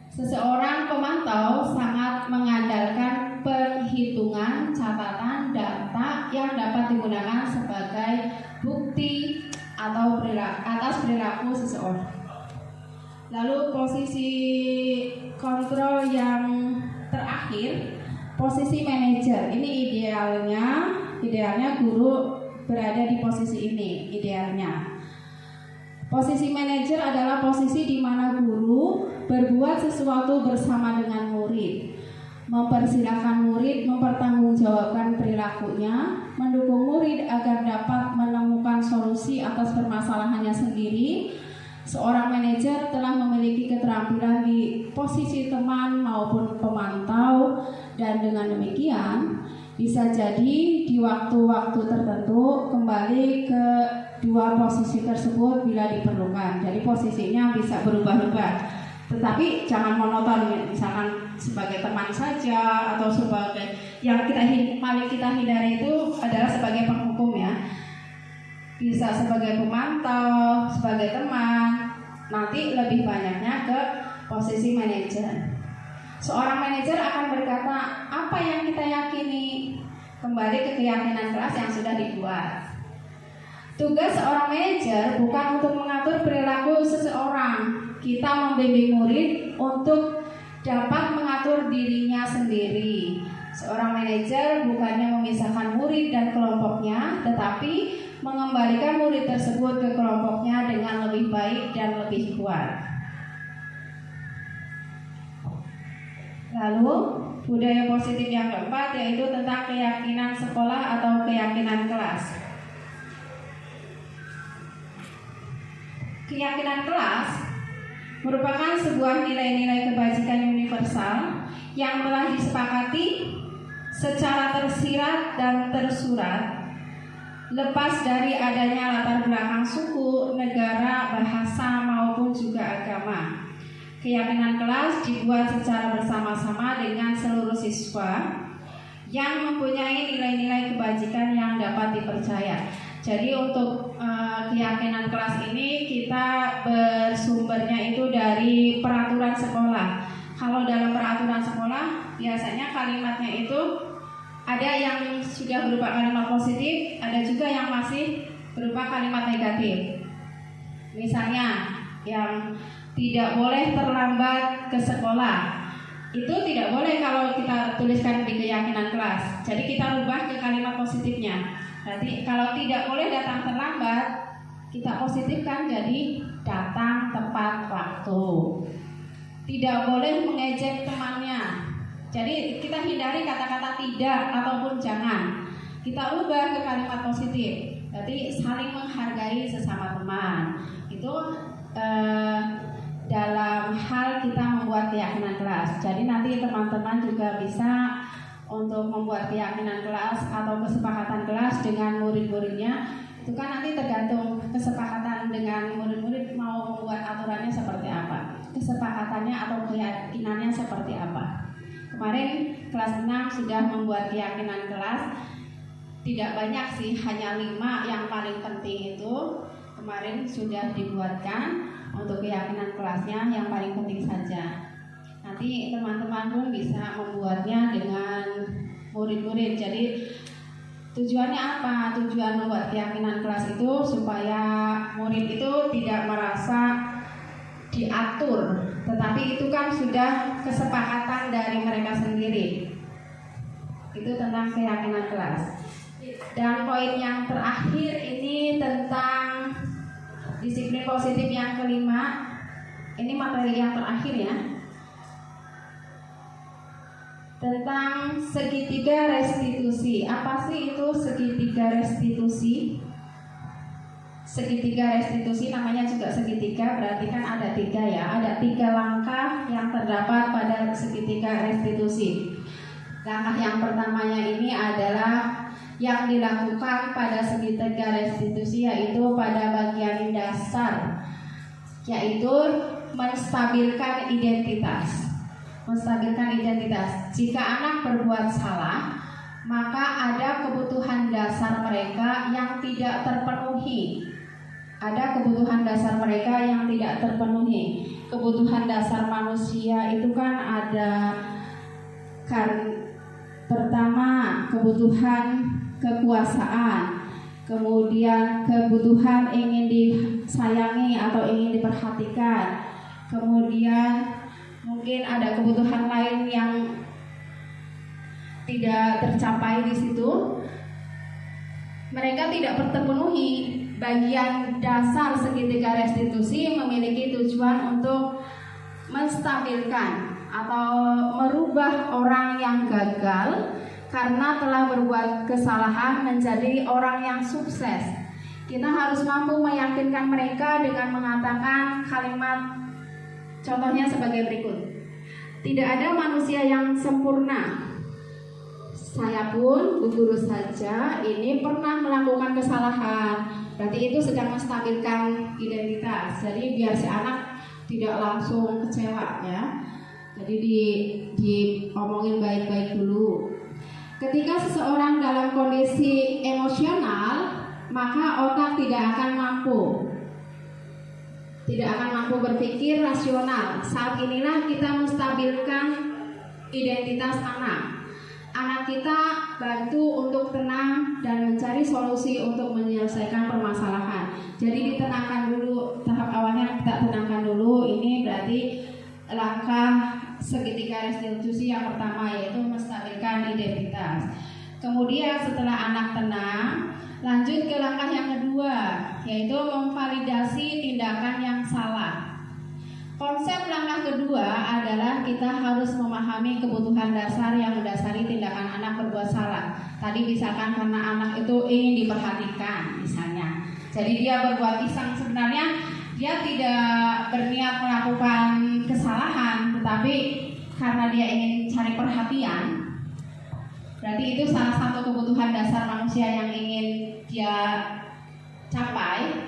Seseorang pemantau sangat mengandalkan perhitungan, catatan, data yang dapat digunakan sebagai bukti atau atas perilaku seseorang. Lalu posisi kontrol yang terakhir, posisi manajer. Ini idealnya guru berada di posisi ini, idealnya. Posisi manajer adalah posisi di mana guru berbuat sesuatu bersama dengan murid, mempersilahkan murid mempertanggungjawabkan perilakunya, mendukung murid agar dapat menemukan solusi atas permasalahannya sendiri. Seorang manajer telah memiliki keterampilan di posisi teman maupun pemantau, dan dengan demikian bisa jadi di waktu-waktu tertentu kembali ke dua posisi tersebut bila diperlukan. Jadi posisinya bisa berubah-ubah, tetapi jangan monoton, misalkan sebagai teman saja atau sebagai yang paling kita hindari itu adalah sebagai penghukum ya. Bisa sebagai pemantau, sebagai teman, nanti lebih banyaknya ke posisi manajer. Seorang manajer akan berkata, apa yang kita yakini? Kembali ke keyakinan kelas yang sudah dibuat. Tugas seorang manajer bukan untuk mengatur perilaku seseorang. Kita membimbing murid untuk dapat mengatur dirinya sendiri. Seorang manajer bukannya memisahkan murid dan kelompoknya, tetapi mengembalikan murid tersebut ke kelompoknya dengan lebih baik dan lebih kuat. Lalu, budaya positif yang keempat yaitu tentang keyakinan sekolah atau keyakinan kelas. Keyakinan kelas merupakan sebuah nilai-nilai kebajikan universal yang telah disepakati secara tersirat dan tersurat, lepas dari adanya latar belakang suku, negara, bahasa maupun juga agama. Keyakinan kelas dibuat secara bersama-sama dengan seluruh siswa yang mempunyai nilai-nilai kebajikan yang dapat dipercaya. Jadi untuk keyakinan kelas ini kita bersumbernya itu dari peraturan sekolah. Kalau dalam peraturan sekolah biasanya kalimatnya itu ada yang sudah berupa kalimat positif, ada juga yang masih berupa kalimat negatif. Misalnya yang tidak boleh terlambat ke sekolah, itu tidak boleh kalau kita tuliskan di keyakinan kelas. Jadi kita rubah ke kalimat positifnya. Berarti kalau tidak boleh datang terlambat, kita positifkan jadi datang tepat waktu. Tidak boleh mengejek temannya. Jadi kita hindari kata-kata tidak ataupun jangan. Kita ubah ke kalimat positif. Berarti saling menghargai sesama teman. Itu dalam hal kita membuat keyakinan kelas. Jadi nanti teman-teman juga bisa untuk membuat keyakinan kelas atau kesepakatan kelas dengan murid-muridnya. Itu kan nanti tergantung kesepakatan dengan murid-murid mau membuat aturannya seperti apa, kesepakatannya atau keyakinannya seperti apa. Kemarin kelas 6 sudah membuat keyakinan kelas. Tidak banyak sih, hanya 5 yang paling penting itu kemarin sudah dibuatkan. Untuk keyakinan kelasnya yang paling penting saja. Nanti teman-teman pun bisa membuatnya dengan murid-murid. Jadi tujuannya apa? Tujuan membuat keyakinan kelas itu supaya murid itu tidak merasa diatur, tetapi itu kan sudah kesepakatan dari mereka sendiri. Itu tentang keyakinan kelas. Dan poin yang terakhir ini tentang disiplin positif yang kelima. Ini materi yang terakhir ya. Tentang segitiga restitusi. Apa sih itu segitiga restitusi? Segitiga restitusi namanya juga segitiga, berarti kan ada 3 ya. Ada 3 langkah yang terdapat pada segitiga restitusi. Langkah yang pertamanya ini adalah yang dilakukan pada segitiga restitusi, yaitu pada bagian dasar, yaitu menstabilkan identitas. Menstabilkan identitas. Jika anak berbuat salah, maka ada kebutuhan dasar mereka yang tidak terpenuhi. Ada kebutuhan dasar mereka yang tidak terpenuhi. Kebutuhan dasar manusia itu kan ada pertama kebutuhan kekuasaan, kemudian kebutuhan ingin disayangi atau ingin diperhatikan, kemudian mungkin ada kebutuhan lain yang tidak tercapai di situ. Mereka tidak terpenuhi. Bagian dasar segitiga restitusi memiliki tujuan untuk menstabilkan atau merubah orang yang gagal karena telah berbuat kesalahan menjadi orang yang sukses. Kita harus mampu meyakinkan mereka dengan mengatakan kalimat, contohnya sebagai berikut. Tidak ada manusia yang sempurna. Saya pun, Bu Guru saja, ini pernah melakukan kesalahan. Berarti itu sedang menstabilkan identitas. Jadi biar si anak tidak langsung kecewa ya. Jadi diomongin baik-baik dulu. Ketika seseorang dalam kondisi emosional, maka otak tidak akan mampu berpikir rasional. Saat inilah kita menstabilkan identitas anak. Anak kita bantu untuk tenang dan mencari solusi untuk menyelesaikan permasalahan. Jadi ditenangkan dulu, tahap awalnya kita tenangkan dulu. Ini berarti langkah segitiga restitusi yang pertama, yaitu menstabilkan identitas. Kemudian setelah anak tenang, lanjut ke langkah yang kedua, yaitu memvalidasi tindakan yang salah. Konsep langkah kedua adalah kita harus memahami kebutuhan dasar yang mendasari tindakan anak berbuat salah. Tadi misalkan karena anak itu ingin diperhatikan misalnya, jadi dia berbuat iseng, sebenarnya dia tidak berniat melakukan kesalahan, tetapi karena dia ingin cari perhatian. Berarti itu salah satu kebutuhan dasar manusia yang ingin dia capai.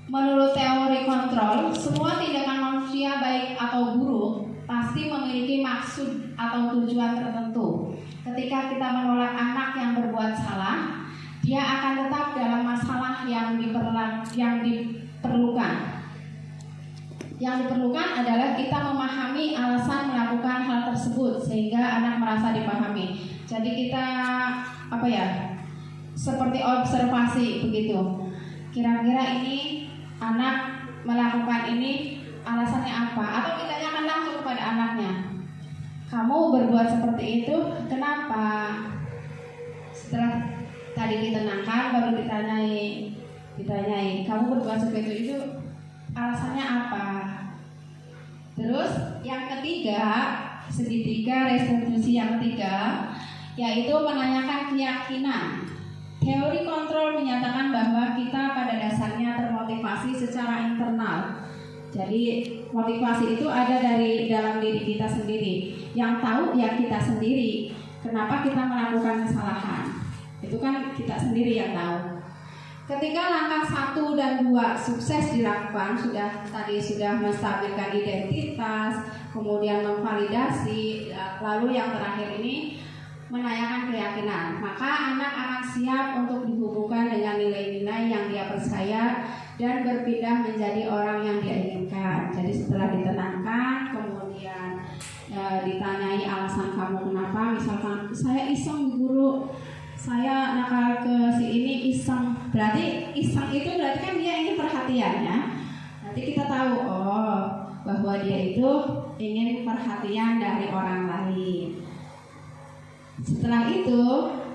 Menurut teori kontrol, semua tindakan manusia baik atau buruk pasti memiliki maksud atau tujuan tertentu. Ketika kita menolak anak yang berbuat salah, dia akan tetap dalam masalah yang diperlukan. Yang diperlukan adalah kita memahami alasan melakukan hal tersebut sehingga anak merasa dipahami. Jadi kita seperti observasi begitu. Kira-kira ini anak melakukan ini alasannya apa? Atau kita tanyakan langsung kepada anaknya, kamu berbuat seperti itu kenapa? Setelah tadi ditenangkan, baru ditanyai, kamu berbuat seperti itu alasannya apa? Terus yang ketiga, segitiga restitusi yang ketiga, yaitu menanyakan keyakinan. Teori kontrol menyatakan bahwa kita pada dasarnya termotivasi secara internal. Jadi motivasi itu ada dari dalam diri kita sendiri. Yang tahu ya kita sendiri. Kenapa kita melakukan kesalahan? Itu kan kita sendiri yang tahu. Ketika langkah 1 dan 2 sukses dilakukan, sudah menstabilkan identitas, kemudian memvalidasi, lalu yang terakhir ini menanyakan keyakinan, maka anak akan siap untuk dihubungkan dengan nilai-nilai yang dia percaya dan berpindah menjadi orang yang dia inginkan. Jadi setelah ditenangkan, kemudian ditanyai alasan kamu kenapa, misalkan saya iseng guru, saya nakal ke si ini iseng. Berarti iseng itu berarti kan dia ingin perhatian ya. Nanti kita tahu bahwa dia itu ingin perhatian dari orang lain. Setelah itu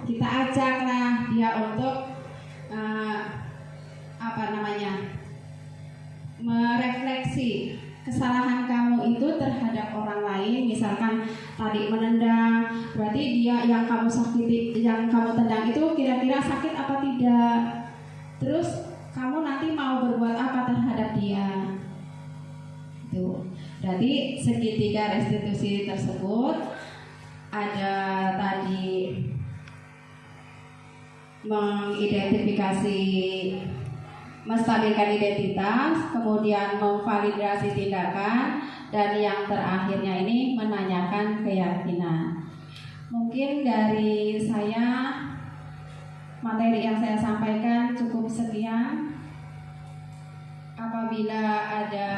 kita ajaklah dia untuk merefleksi kesalahan kamu itu terhadap orang lain. Misalkan tadi menendang, berarti dia yang kamu sakiti, yang kamu tendang itu kira-kira sakit apa tidak? Terus kamu nanti mau berbuat apa terhadap dia? Itu berarti segitiga restitusi tersebut ada tadi mengidentifikasi, menstabilkan identitas, kemudian memvalidasi tindakan, dan yang terakhirnya ini menanyakan keyakinan. Mungkin dari saya, materi yang saya sampaikan cukup sekian. Apabila ada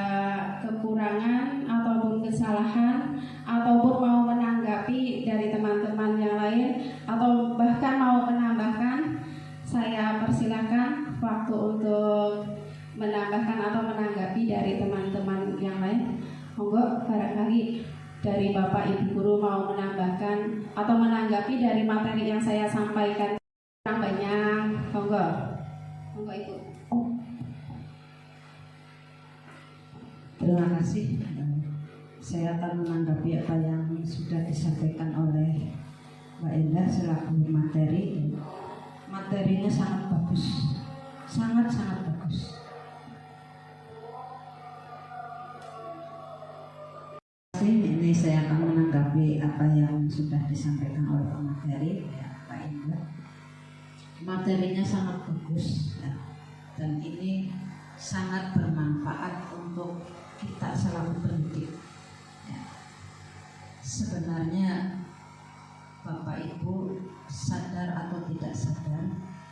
kekurangan ataupun kesalahan, ataupun mau menanggapi dari teman-teman yang lain, atau bahkan mau menambahkan, saya persilakan waktu untuk menambahkan atau menanggapi dari teman-teman yang lain. Monggo, barangkali dari Bapak Ibu Guru mau menambahkan atau menanggapi dari materi yang saya sampaikan kurang banyak. Monggo Ibu. Terima kasih. Saya akan menanggapi apa yang sudah disampaikan oleh Mbak Endah selaku materi. Materinya sangat bagus, sangat bagus. Ini saya akan menanggapi apa yang sudah disampaikan oleh pemateri, Pak Endah. Materinya sangat bagus ya, dan ini sangat bermanfaat untuk kita selalu pendidik ya. Sebenarnya Bapak Ibu sadar atau tidak sadar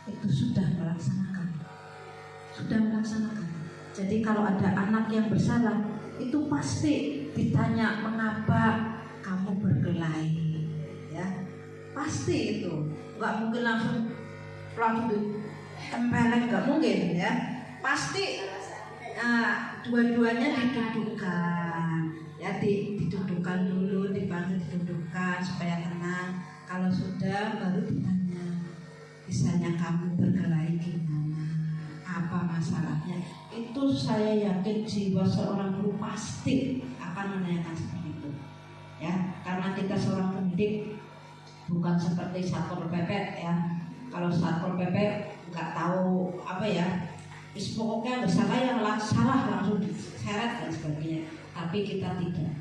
itu sudah melaksanakan. Jadi kalau ada anak yang bersalah itu pasti ditanya mengapa, sedang berkelahi, ya pasti itu nggak mungkin langsung tempeleng, nggak mungkin ya, pasti dua-duanya didudukkan, ya didudukkan dulu, dipanggil didudukkan supaya tenang. Kalau sudah baru ditanya, misalnya kamu berkelahi gimana, apa masalahnya. Itu saya yakin jiwa seorang guru pasti akan menanyakan seperti itu, ya karena kita seorang pendidik bukan seperti satpol pp ya. Kalau satpol pp nggak tahu apa ya, pokoknya nggak salah, yang salah langsung diseret dan sebagainya. Tapi kita tidak.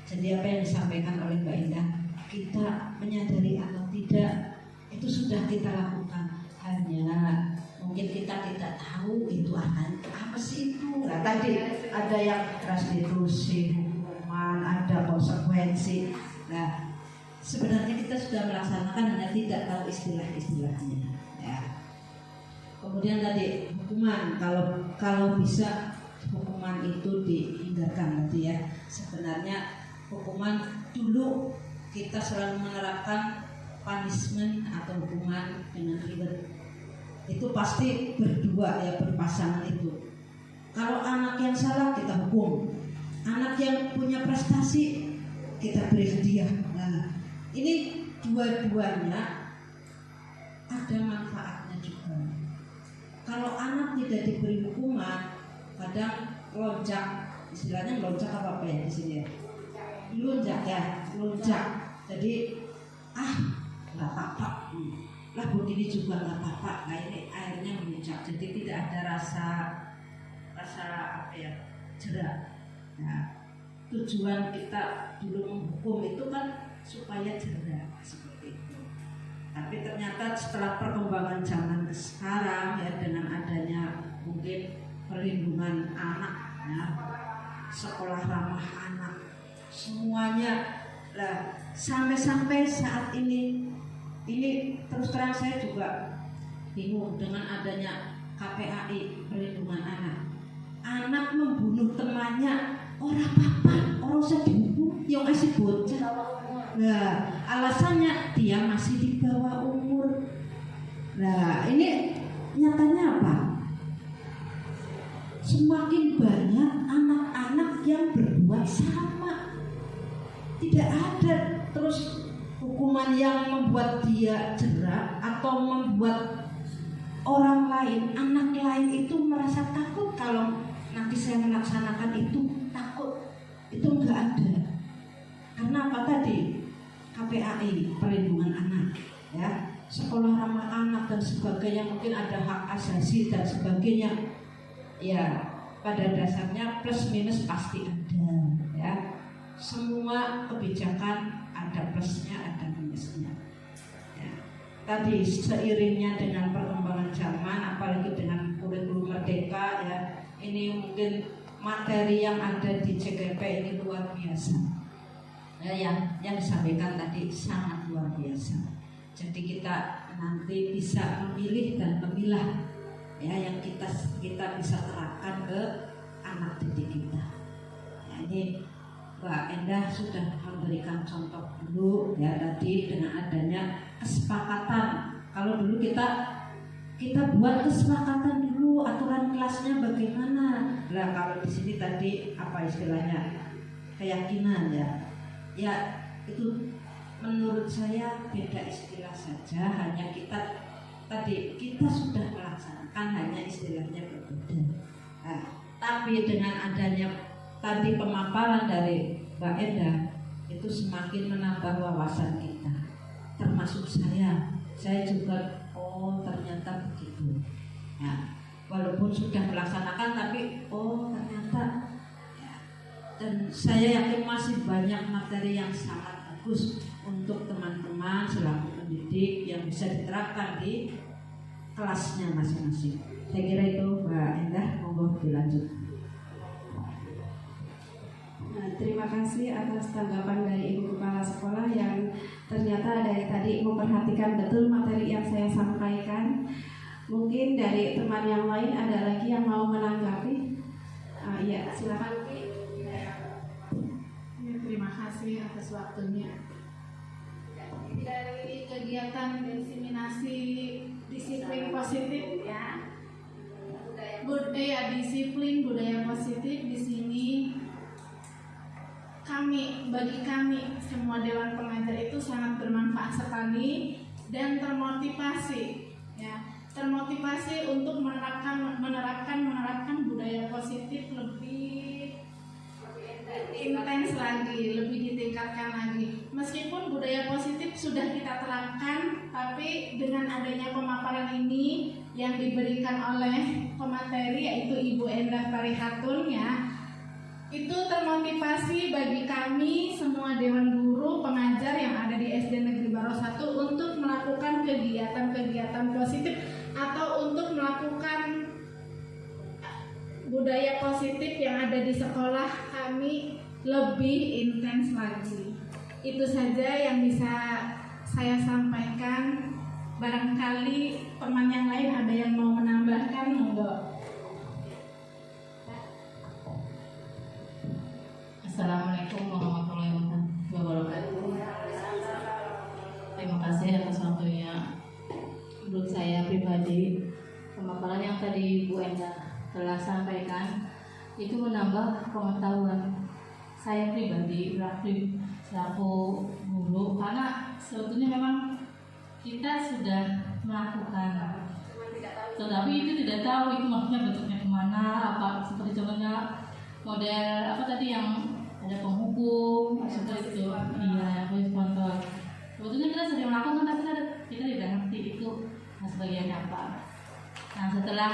Jadi apa yang disampaikan oleh Mbak Indah, kita menyadari atau tidak itu sudah kita lakukan, hanya mungkin kita tidak tahu itu akan apa sih itu. Nah, tadi ada yang restitusi, hukuman, ada konsekuensi. Nah, sebenarnya kita sudah melaksanakan, hanya tidak tahu istilah-istilahnya. Ya. Kemudian tadi hukuman, kalau bisa hukuman itu dihindarkan tadi ya. Sebenarnya hukuman dulu kita selalu menerapkan punishment atau hukuman dengan reward. Itu pasti berdua ya, berpasangan itu. Kalau anak yang salah kita hukum, anak yang punya prestasi kita beri hadiah. Nah, ini dua-duanya ada manfaatnya juga. Kalau anak tidak diberi hukuman, kadang lonjak, istilahnya lonjak apa ya di sini ya? Lonjak. Jadi nggak apa-apa. Lah begini juga nggak apa-apa. Nah ini airnya melonjak, jadi tidak ada rasa apa ya, jerak. Nah, tujuan kita dulu menghukum itu kan supaya jerak seperti itu. Tapi ternyata setelah perkembangan zaman sekarang ya, dengan adanya mungkin perlindungan anak ya, sekolah ramah anak, semuanya lah, sampai saat ini terus terang saya juga bingung dengan adanya KPAI, perlindungan anak. Anak membunuh temannya, orang apa, orang usah dihukum, yang masih bocah. Nah, alasannya dia masih di bawah umur. Nah, ini nyatanya apa? Semakin banyak anak-anak yang berbuat sama. Tidak ada terus hukuman yang membuat dia jerak atau membuat orang lain, anak lain itu merasa takut kalau nanti saya melaksanakan itu, takut. Itu enggak ada. Karena apa tadi? KPAI, perlindungan anak, ya, sekolah ramah anak dan sebagainya, mungkin ada hak asasi dan sebagainya. Ya, pada dasarnya plus minus pasti ada, ya. Semua kebijakan ada plusnya, ada minusnya. Ya. Tadi seiringnya dengan perkembangan zaman, apalagi dengan kurikulum merdeka, ya, ini mungkin materi yang ada di CGP ini luar biasa. Ya, yang disampaikan tadi sangat luar biasa. Jadi kita nanti bisa memilih dan memilah, ya, yang kita bisa terapkan ke anak didik kita. Ya, ini Mbak Endah sudah memberikan contoh dulu ya tadi dengan adanya kesepakatan. Kalau dulu kita buat kesepakatan dulu, aturan kelasnya bagaimana. Nah, kalau di sini tadi apa istilahnya, keyakinan ya. Ya itu menurut saya beda istilah saja, hanya kita sudah melaksanakan, hanya istilahnya berbeda. Nah, tapi dengan adanya tadi pemaparan dari Mbak Endah itu semakin menambah wawasan kita, termasuk saya juga ternyata begitu. Nah, walaupun sudah melaksanakan tapi ternyata. Dan saya yakin masih banyak materi yang sangat bagus untuk teman-teman selaku pendidik yang bisa diterapkan di kelasnya masing-masing. Saya kira itu Mbak Endah, monggo dilanjut. Nah, terima kasih atas tanggapan dari Ibu Kepala Sekolah yang ternyata dari tadi memperhatikan betul materi yang saya sampaikan. Mungkin dari teman yang lain ada lagi yang mau menanggapi? Ya, silakan. Terima terima kasih atas waktunya. Dari kegiatan diseminasi disiplin positif ya, disiplin budaya positif di sini bagi kami semua Dewan Pengajar itu sangat bermanfaat sekali dan termotivasi ya, termotivasi untuk menerapkan budaya positif lebih intens lagi, lebih ditingkatkan lagi. Meskipun budaya positif sudah kita terapkan, tapi dengan adanya pemaparan ini yang diberikan oleh pemateri yaitu Ibu Endah Parihatun ya, itu termotivasi bagi kami semua Dewan Guru Pengajar yang ada di SD Negeri Baro 1 untuk melakukan kegiatan-kegiatan positif atau untuk melakukan budaya positif yang ada di sekolah kami lebih intens lagi. Itu saja yang bisa saya sampaikan. Barangkali teman yang lain ada yang mau menambahkan, monggo. Assalamualaikum warahmatullahi wabarakatuh. Terima kasih atas waktunya. Menurut saya pribadi, pemaparan yang tadi Bu Endah telah sampaikan itu menambah pengetahuan saya pribadi selaku guru, karena sebetulnya memang kita sudah melakukan, tetapi itu tidak tahu itu maksudnya bentuknya kemana, apa seperti contohnya model apa tadi yang ada penghukum seperti itu, iya, voice control. Sebetulnya kita sudah melakukan tapi kita tidak ngerti itu sebagian apa. Nah, setelah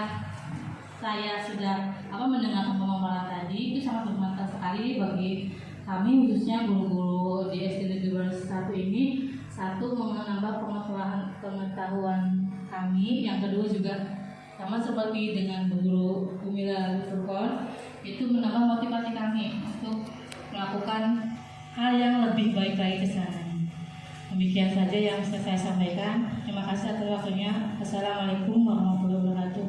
saya sudah mendengarkan pemaparan tadi, itu sangat bermanfaat sekali bagi kami khususnya guru-guru di SD Negeri Baro 1 ini. Satu, menambah pengetahuan kami. Yang kedua juga sama seperti dengan guru Umila Furqon, itu menambah motivasi kami untuk melakukan hal yang lebih baik lagi ke sana. Demikian saja yang bisa saya sampaikan. Terima kasih atas waktunya. Assalamualaikum warahmatullahi wabarakatuh.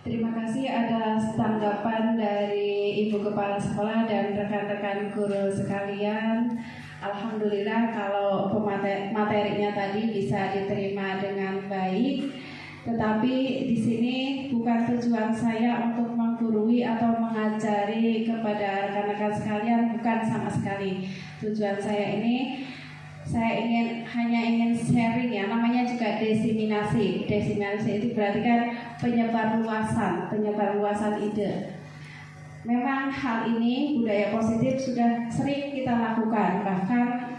Terima kasih atas tanggapan dari Ibu Kepala Sekolah dan rekan-rekan guru sekalian. Alhamdulillah kalau materinya tadi bisa diterima dengan baik. Tetapi di sini bukan tujuan saya untuk menggurui atau mengajari kepada rekan-rekan sekalian, bukan sama sekali. Tujuan saya ini hanya ingin sharing ya, namanya juga diseminasi. Diseminasi itu berarti kan penyebar luasan ide. Memang hal ini budaya positif sudah sering kita lakukan, bahkan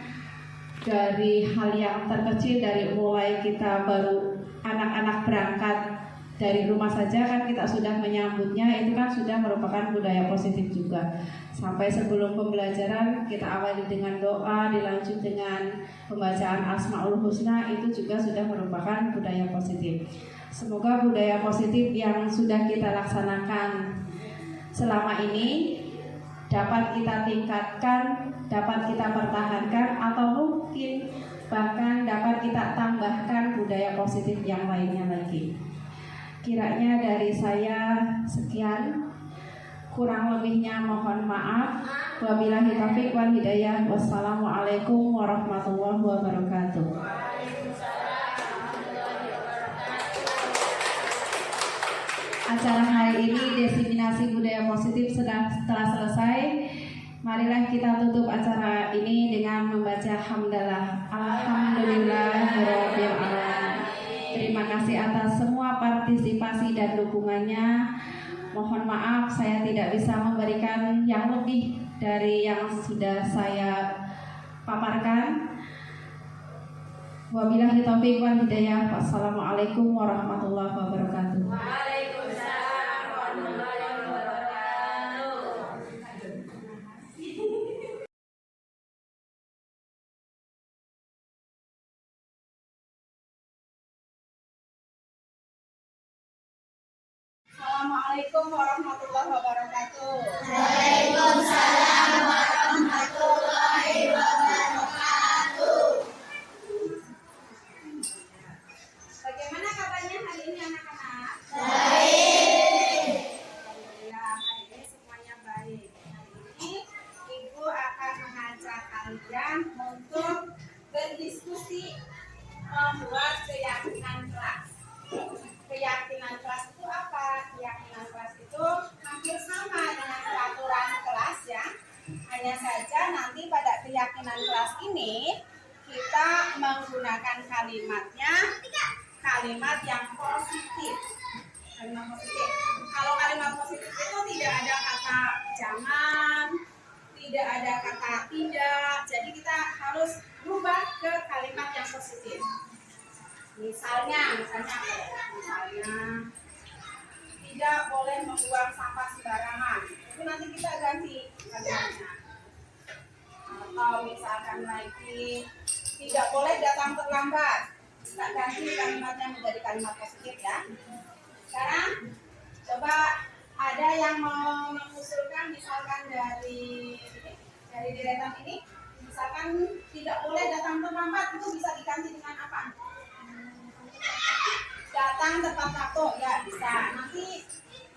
dari hal yang terkecil, dari mulai kita baru anak-anak berangkat dari rumah saja kan kita sudah menyambutnya, itu kan sudah merupakan budaya positif juga. Sampai sebelum pembelajaran kita awali dengan doa, dilanjut dengan pembacaan Asmaul Husna, itu juga sudah merupakan budaya positif. Semoga budaya positif yang sudah kita laksanakan selama ini dapat kita tingkatkan, dapat kita pertahankan, atau mungkin bahkan dapat kita tambahkan budaya positif yang lainnya lagi. Kiranya dari saya sekian, kurang lebihnya mohon maaf. Wabillahi taufiq wal hidayah. Wassalamualaikum warahmatullahi wabarakatuh. Acara hari ini diseminasi budaya positif telah selesai. Marilah kita tutup acara ini dengan membaca hamdalah. Alhamdulillahirabbil alamin. Terima kasih atas semua partisipasi dan dukungannya. Mohon maaf saya tidak bisa memberikan yang lebih dari yang sudah saya paparkan. Wabillahi taufiq wal hidayah. Wassalamualaikum warahmatullahi wabarakatuh. Waalaikumsalam warahmatullahi wabarakatuh. Assalamualaikum warahmatullahi wabarakatuh. Waalaikumsalam warahmatullahi positif. Kalau kalimat positif itu tidak ada kata jangan, tidak ada kata tidak. Jadi kita harus berubah ke kalimat yang positif. Misalnya tidak boleh membuang sampah sembarangan. Itu nanti kita ganti kalimatnya. Atau misalkan lagi tidak boleh datang terlambat. Kita ganti kalimatnya menjadi kalimat positif ya. Sekarang coba ada yang mau mengusulkan misalkan dari deretan ini, misalkan tidak boleh datang terlambat, itu bisa diganti dengan apa? Datang tepat waktu ya bisa. Nanti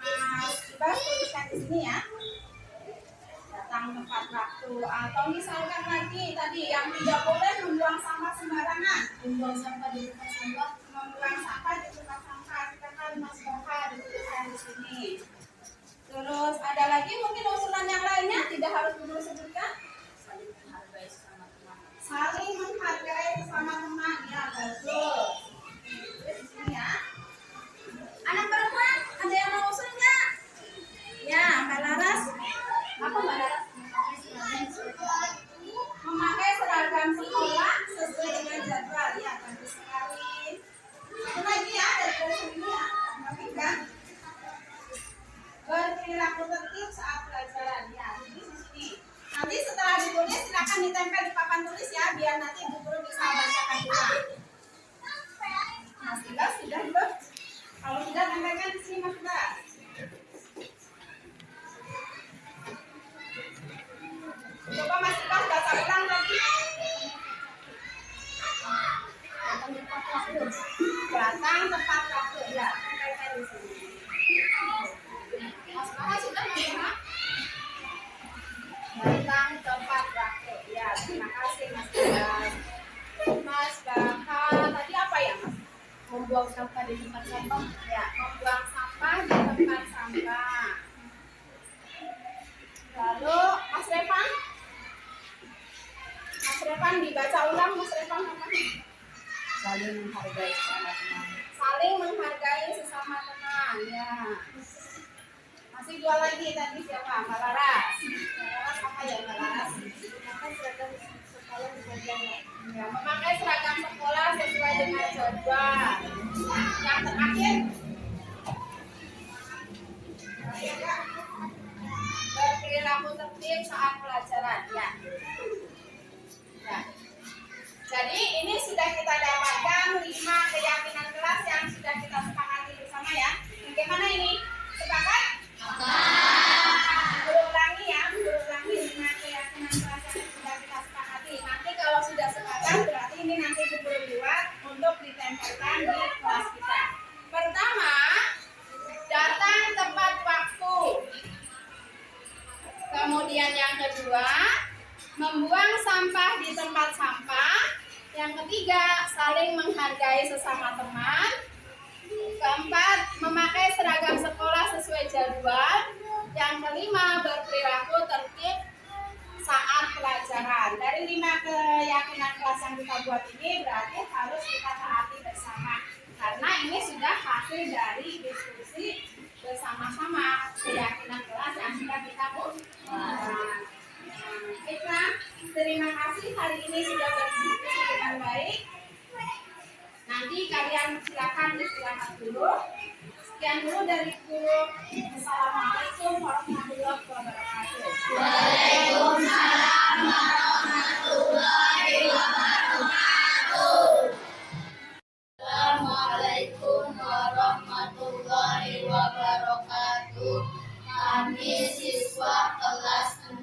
Mas Ibas tuliskan di sini ya. Datang tepat waktu. Atau misalkan lagi tadi yang tidak boleh membuang sampah sembarangan. Membuang sampah di tempat sampah. Membuang sampah di tempat sampah. Kita kan Mas Boha dituliskan di sini. Terus ada lagi mungkin usulan yang lainnya, tidak harus dulu sebutkan. Saling menghargai sesama teman ya betul. Di sini ya. Anak perempuan ada yang mau usul nggak? Ya Mbak Laras. Apa Mbak Laras? Memakai seragam sekolah sesuai dengan jadwal ya bagus sekali. Itu lagi ya dari sini ya. Tapi kan berperilaku tertib saat pelajaran ya di sini. Nanti setelah ditulis silakan ditempel di papan tulis ya biar nanti Bu Guru bisa bacakan ulang. Mas Ibas sudah belum? Kalau sudah tempelkan di sini Mas Ibas. Coba Mas Ibas baca ulang lagi. Datang tepat waktu ya tempelkan di sini. Mas Ibas sudah belum? Datang tepat waktu ya terima kasih Mas Ibas. Mas Baka tadi apa ya Mas? Membuang sampah di tempat sampah ya, membuang sampah di tempat sampah. Lalu Mas Revan dibaca ulang Mas Revan apa? Saling menghargai sesama teman. Saling menghargai sesama teman ya. Masih dua lagi tadi siapa? Mbak Laras. Mbak Laras apa ya Mbak Laras? Ya, memakai seragam sekolah sesuai dengan jadwal. Yang terakhir berperilaku tertib saat pelajaran ya. Ya. Jadi ini sudah kita dapatkan 5 keyakinan kelas yang sudah kita sepakati bersama ya. Bagaimana ini? Sepakat? Berulangi ya, berulangi 5 keyakinan kelas yang sudah kita sepakati. Nanti kalau sudah sepakat berarti ini nanti Guru buat untuk ditempelkan di kelas kita. Pertama, datang tepat waktu. Kemudian yang kedua, membuang sampah di tempat sampah. Yang ketiga, saling menghargai sesama teman. Keempat, memakai seragam sekolah sesuai jadwal. Yang kelima, berperilaku tertib saat pelajaran. Dari 5 keyakinan kelas yang kita buat ini berarti harus kita taati bersama. Karena ini sudah hasil dari diskusi bersama-sama keyakinan kelas yang sudah kita buat. Baiklah, terima kasih hari ini sudah berdiskusi dengan baik. Nanti kalian silakan istirahat dulu. Sekian dulu dari Guru. Assalamualaikum warahmatullahi wabarakatuh. Waalaikumsalam warahmatullahi wabarakatuh. Assalamualaikum warahmatullahi wabarakatuh. Kami siswa kelas 6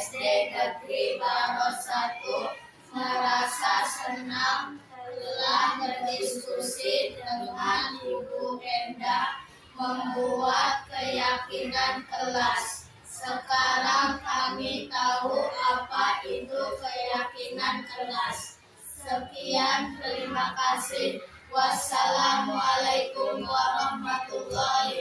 SD Negeri Baros 1 merasa senang telah berdiskusi dengan Ibu Enda membuat keyakinan kelas. Sekarang kami tahu apa itu keyakinan kelas. Sekian, terima kasih. Wassalamualaikum warahmatullahi